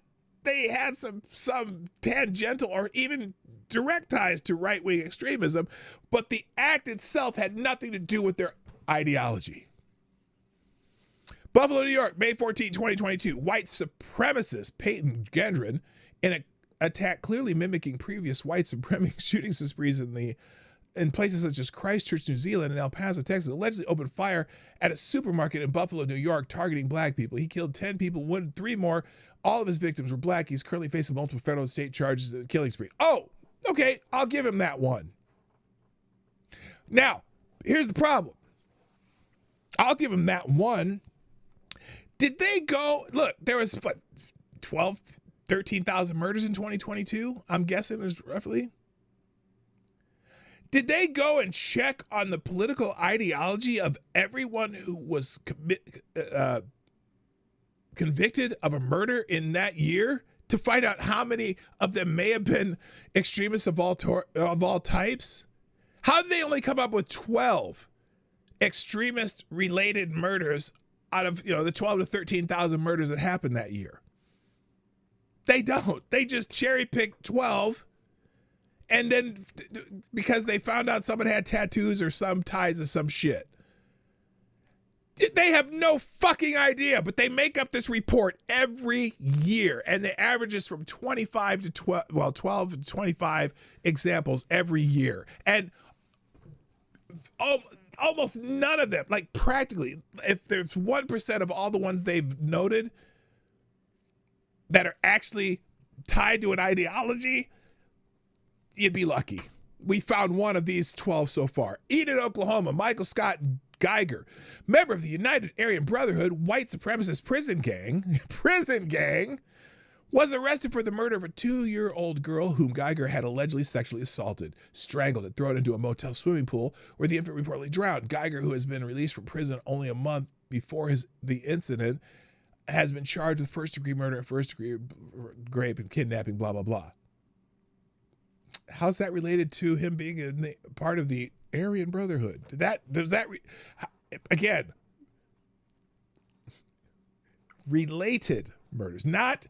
A: they had some tangential or even direct ties to right-wing extremism, but the act itself had nothing to do with their ideology. Buffalo, New York, May 14, 2022. White supremacist Peyton Gendron, in an attack clearly mimicking previous white supremacist shooting sprees in places such as Christchurch, New Zealand, and El Paso, Texas, allegedly opened fire at a supermarket in Buffalo, New York, targeting black people. He killed 10 people, wounded 3 more. All of his victims were black. He's currently facing multiple federal and state charges of killing spree. Oh, okay, I'll give him that one. Now, here's the problem. I'll give him that one. Did they go, look, there was, what, 12, 13,000 murders in 2022? I'm guessing it was roughly. Did they go and check on the political ideology of everyone who was convicted of a murder in that year to find out how many of them may have been extremists of all types? How did they only come up with 12 extremist-related murders out of, the 12 to 13,000 murders that happened that year? They don't. They just cherry-picked 12, and then because they found out someone had tattoos or some ties to some shit. They have no fucking idea, but they make up this report every year, and the average is from 25 to 12 to 25 examples every year. And almost none of them, like practically, if there's 1% of all the ones they've noted that are actually tied to an ideology, you'd be lucky. We found one of these 12 so far. Enid, Oklahoma, Michael Scott Geiger, member of the United Aryan Brotherhood white supremacist prison gang, was arrested for the murder of a 2-year-old girl whom Geiger had allegedly sexually assaulted, strangled, and thrown into a motel swimming pool where the infant reportedly drowned. Geiger, who has been released from prison only a month before the incident, has been charged with first-degree murder, first-degree rape, and kidnapping, blah, blah, blah. How's that related to him being part of the Aryan Brotherhood? Again, related murders, not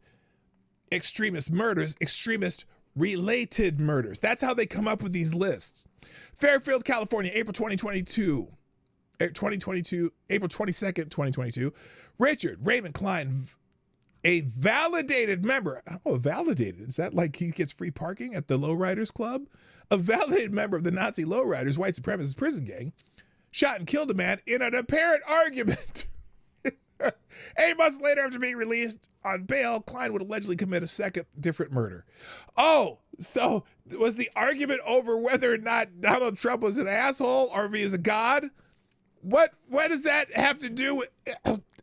A: extremist murders, extremist related murders. That's how they come up with these lists. Fairfield, California, April 22nd, 2022. Richard Raymond Klein, a validated member. Oh, validated. Is that like he gets free parking at the Lowriders Club? A validated member of the Nazi Lowriders white supremacist prison gang shot and killed a man in an apparent argument. 8 months later, after being released on bail, Klein would allegedly commit a second different murder. Oh, so was the argument over whether or not Donald Trump was an asshole or if he was a god? What does that have to do with...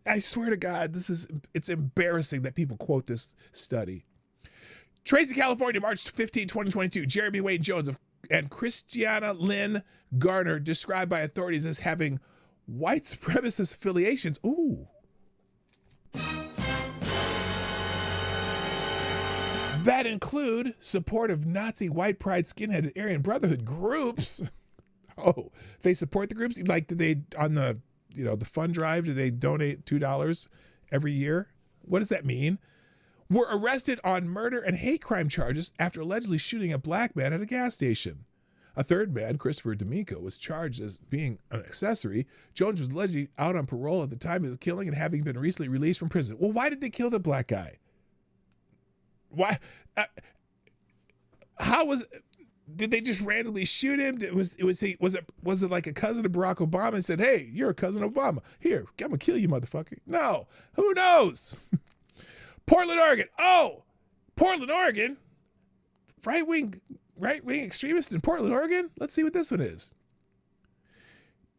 A: I swear to God, it's embarrassing that people quote this study. Tracy, California, March 15, 2022. Jeremy Wayne Jones and Christiana Lynn Garner described by authorities as having white supremacist affiliations. Ooh. That include support of Nazi white pride skinhead Aryan Brotherhood groups. Oh, they support the groups? Like, did they, on the fund drive, do they donate $2 every year? What does that mean? Were arrested on murder and hate crime charges after allegedly shooting a black man at a gas station. A third man, Christopher D'Amico, was charged as being an accessory. Jones was allegedly out on parole at the time of the killing and having been recently released from prison. Well, why did they kill the black guy? Why? Did they just randomly shoot him? Was it like a cousin of Barack Obama and said, "Hey, you're a cousin of Obama. Here, I'm gonna kill you, motherfucker." No, who knows? Portland, Oregon. Oh, Portland, Oregon. Right wing extremist in Portland, Oregon. Let's see what this one is.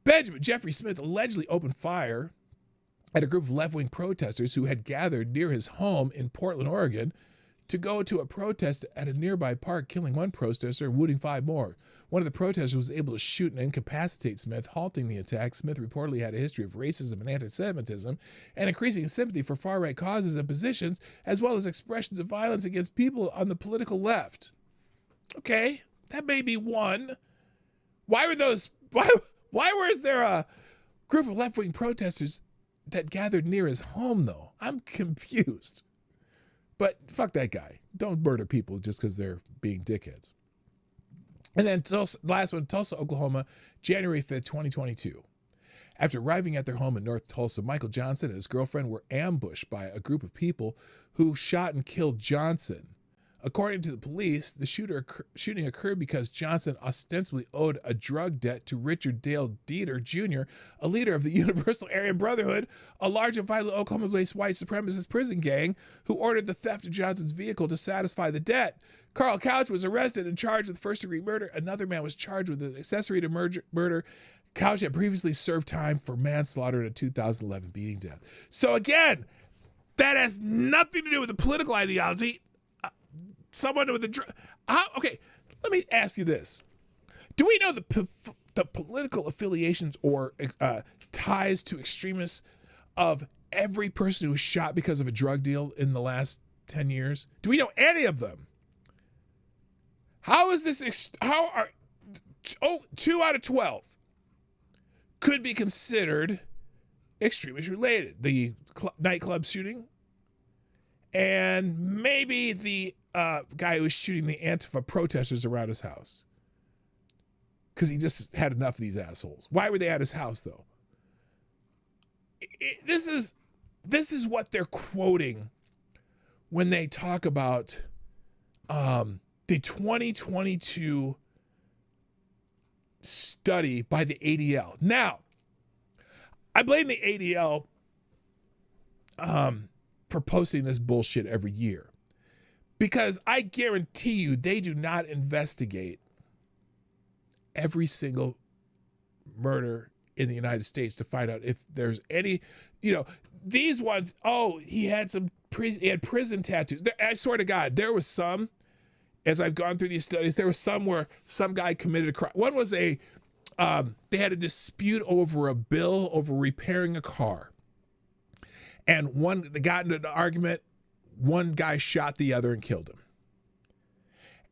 A: Benjamin Jeffrey Smith allegedly opened fire at a group of left-wing protesters who had gathered near his home in Portland, Oregon, to go to a protest at a nearby park, killing one protester and wounding 5 more. One of the protesters was able to shoot and incapacitate Smith, halting the attack. Smith reportedly had a history of racism and anti-Semitism and increasing sympathy for far-right causes and positions, as well as expressions of violence against people on the political left. Okay, that may be one. Why was there a group of left-wing protesters that gathered near his home, though? I'm confused. But fuck that guy. Don't murder people just because they're being dickheads. And then last one, Tulsa, Oklahoma, January 5th, 2022. After arriving at their home in North Tulsa, Michael Johnson and his girlfriend were ambushed by a group of people who shot and killed Johnson. According to the police, the shooting occurred because Johnson ostensibly owed a drug debt to Richard Dale Dieter Jr., a leader of the Universal Area Brotherhood, a large and violent Oklahoma-based white supremacist prison gang who ordered the theft of Johnson's vehicle to satisfy the debt. Carl Couch was arrested and charged with first-degree murder. Another man was charged with an accessory to murder. Couch had previously served time for manslaughter in a 2011 beating death. So again, that has nothing to do with the political ideology. Someone with okay, let me ask you this. Do we know the political affiliations or ties to extremists of every person who was shot because of a drug deal in the last 10 years? Do we know any of them? How is this, 2 out of 12 could be considered extremist related? The nightclub shooting and maybe the guy who was shooting the Antifa protesters around his house because he just had enough of these assholes. Why were they at his house, though? This is what they're quoting when they talk about the 2022 study by the ADL. Now, I blame the ADL for posting this bullshit every year. Because I guarantee you they do not investigate every single murder in the United States to find out if there's any, these ones, he had prison tattoos. I swear to God, there was some, as I've gone through these studies, there was some where some guy committed a crime. One was they had a dispute over a bill over repairing a car. And they got into an argument. One guy shot the other and killed him.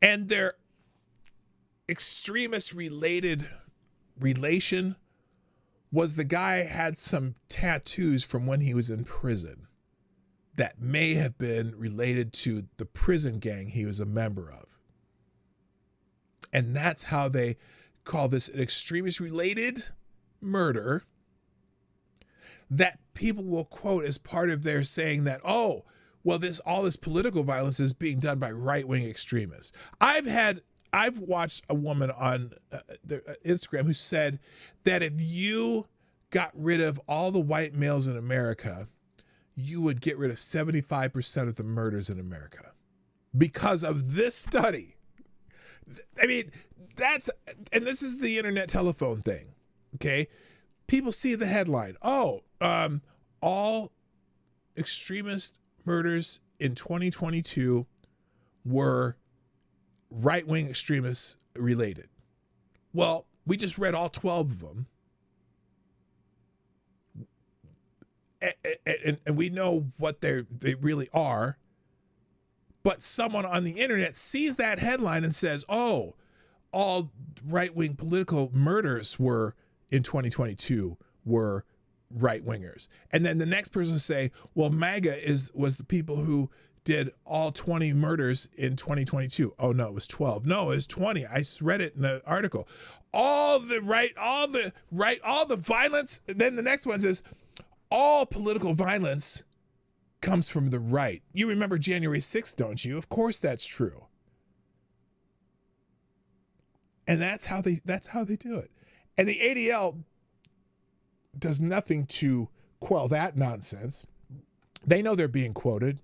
A: And their extremist related relation was the guy had some tattoos from when he was in prison that may have been related to the prison gang he was a member of. And that's how they call this an extremist related murder that people will quote as part of their saying that, all this political violence is being done by right-wing extremists. I've watched a woman on Instagram who said that if you got rid of all the white males in America, you would get rid of 75% of the murders in America because of this study. I mean, and this is the internet telephone thing, okay? People see the headline, all extremist murders in 2022 were right-wing extremists related. Well, we just read all 12 of them. And we know what they really are. But someone on the internet sees that headline and says, all right-wing political murders were in 2022 were right-wingers. And then the next person will say, well, MAGA was the people who did all 20 murders in 2022. Oh no, it was 12. No, it was 20. I read it in the article. All the violence. And then the next one says, all political violence comes from the right. You remember January 6th, don't you? Of course that's true. And that's how they do it. And the ADL does nothing to quell that nonsense. They know they're being quoted.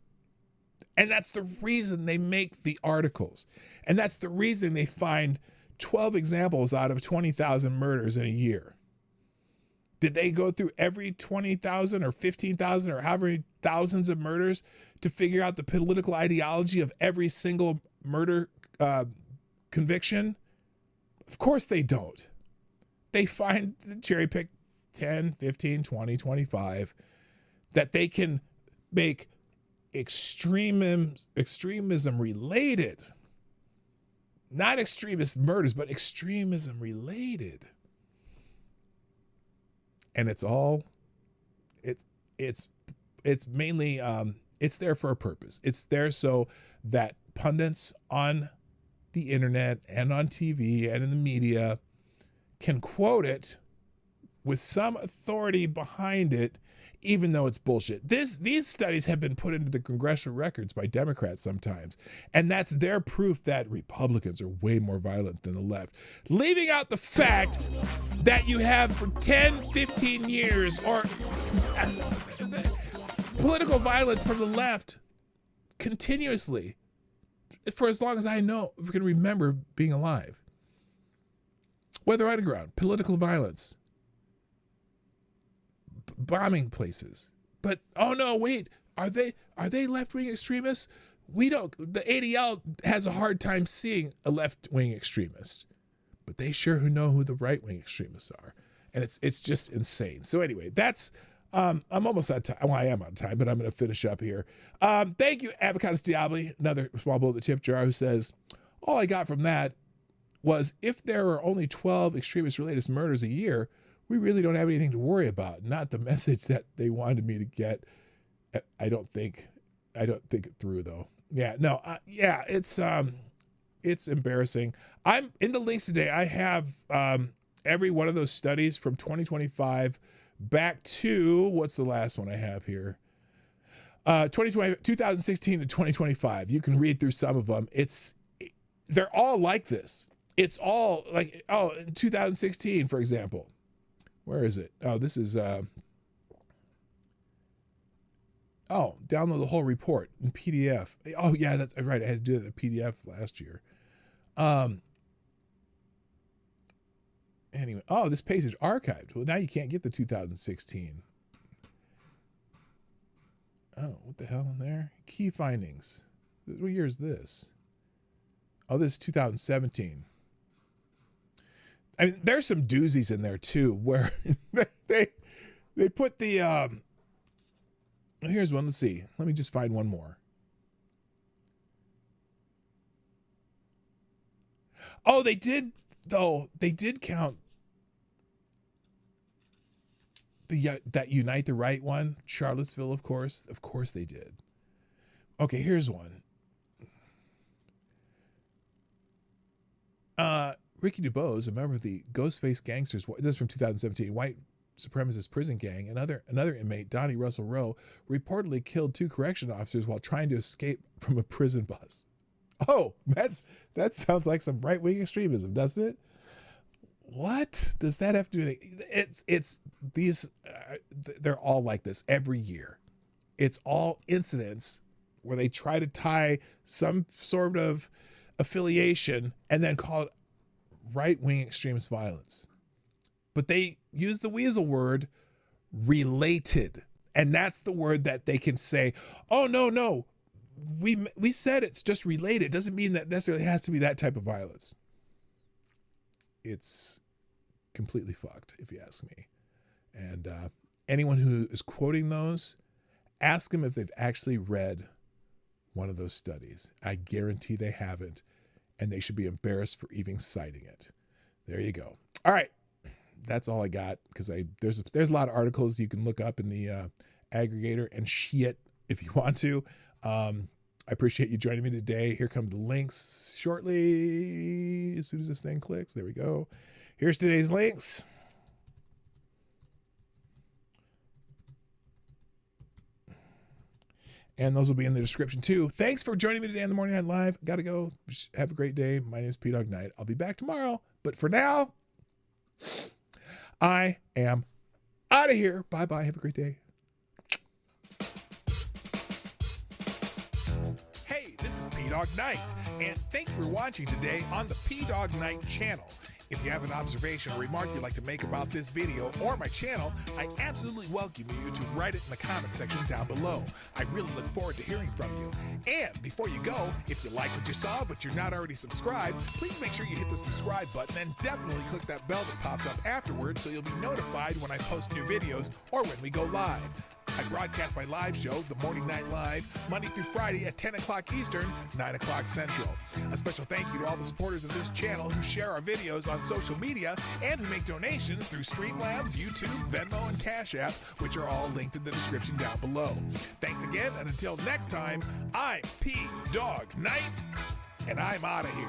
A: And that's the reason they make the articles. And that's the reason they find 12 examples out of 20,000 murders in a year. Did they go through every 20,000 or 15,000 or however many thousands of murders to figure out the political ideology of every single murder conviction? Of course they don't. They find the cherry pick 10, 15, 20, 25 that they can make extremism related. Not extremist murders, but extremism related. And it's mainly it's there for a purpose. It's there so that pundits on the internet and on TV and in the media can quote it with some authority behind it, even though it's bullshit. These studies have been put into the congressional records by Democrats sometimes, and that's their proof that Republicans are way more violent than the left. Leaving out the fact that you have for 10, 15 years or political violence from the left continuously for as long as I know, we can remember being alive. Weather Underground, political violence, bombing places. But oh no, wait, are they left-wing extremists? We don't. The ADL has a hard time seeing a left-wing extremist, but they sure who know who the right-wing extremists are, and it's just insane. So anyway, that's. I'm almost out of time. Well, I am out of time, but I'm going to finish up here. Thank you, Avocados Diabli, another small bowl of the tip jar, who says, all I got from that was if there are only 12 extremist-related murders a year, we really don't have anything to worry about. Not the message that they wanted me to get. I don't think it through, though. Yeah, no, it's embarrassing. I'm in the links today. I have every one of those studies from 2025 back to, what's the last one I have here? 2016 to 2025. You can read through some of them. They're all like this. It's all like, in 2016, for example. Where is it? Oh, this is, download the whole report in PDF. Oh yeah, that's right. I had to do it in PDF last year. Anyway, this page is archived. Well, now you can't get the 2016. Oh, what the hell in there? Key findings. What year is this? Oh, this is 2017. I mean, there's some doozies in there too, where they put the. Here's one. Let's see. Let me just find one more. Oh, they did. Though they did count that Unite the Right one, Charlottesville, of course they did. Okay, here's one. Ricky DuBose, a member of the Ghostface Gangsters, this is from 2017, white supremacist prison gang, another inmate, Donnie Russell Rowe, reportedly killed 2 correction officers while trying to escape from a prison bus. Oh, that sounds like some right-wing extremism, doesn't it? What does that have to do with it? It's these, they're all like this every year. It's all incidents where they try to tie some sort of affiliation and then call it right-wing extremist violence. But they use the weasel word related. And that's the word that they can say, oh, no, we said it's just related. It doesn't mean that necessarily has to be that type of violence. It's completely fucked, if you ask me. And anyone who is quoting those, ask them if they've actually read one of those studies. I guarantee they haven't, and they should be embarrassed for even citing it. There you go. All right, that's all I got, because there's a lot of articles you can look up in the aggregator and shit if you want to. I appreciate you joining me today. Here come the links shortly. As soon as this thing clicks, there we go. Here's today's links. And those will be in the description too. Thanks for joining me today on the Morning Night Live. Gotta go. Have a great day. My name is PDawgKnight. I'll be back tomorrow. But for now, I am out of here. Bye-bye. Have a great day. This is PDawgKnight, and thank you for watching today on the PDawgKnight channel. If you have an observation or remark you'd like to make about this video or my channel, I absolutely welcome you to write it in the comment section down below. I really look forward to hearing from you. And before you go, if you like what you saw but you're not already subscribed, please make sure you hit the subscribe button and definitely click that bell that pops up afterwards so you'll be notified when I post new videos or when we go live. I broadcast my live show, The Morning Night Live, Monday through Friday at 10 o'clock Eastern, 9 o'clock Central. A special thank you to all the supporters of this channel who share our videos on social media and who make donations through Streamlabs, YouTube, Venmo, and Cashapp, which are all linked in the description down below. Thanks again, and until next time, I'm PDawgKnight, and I'm out of here.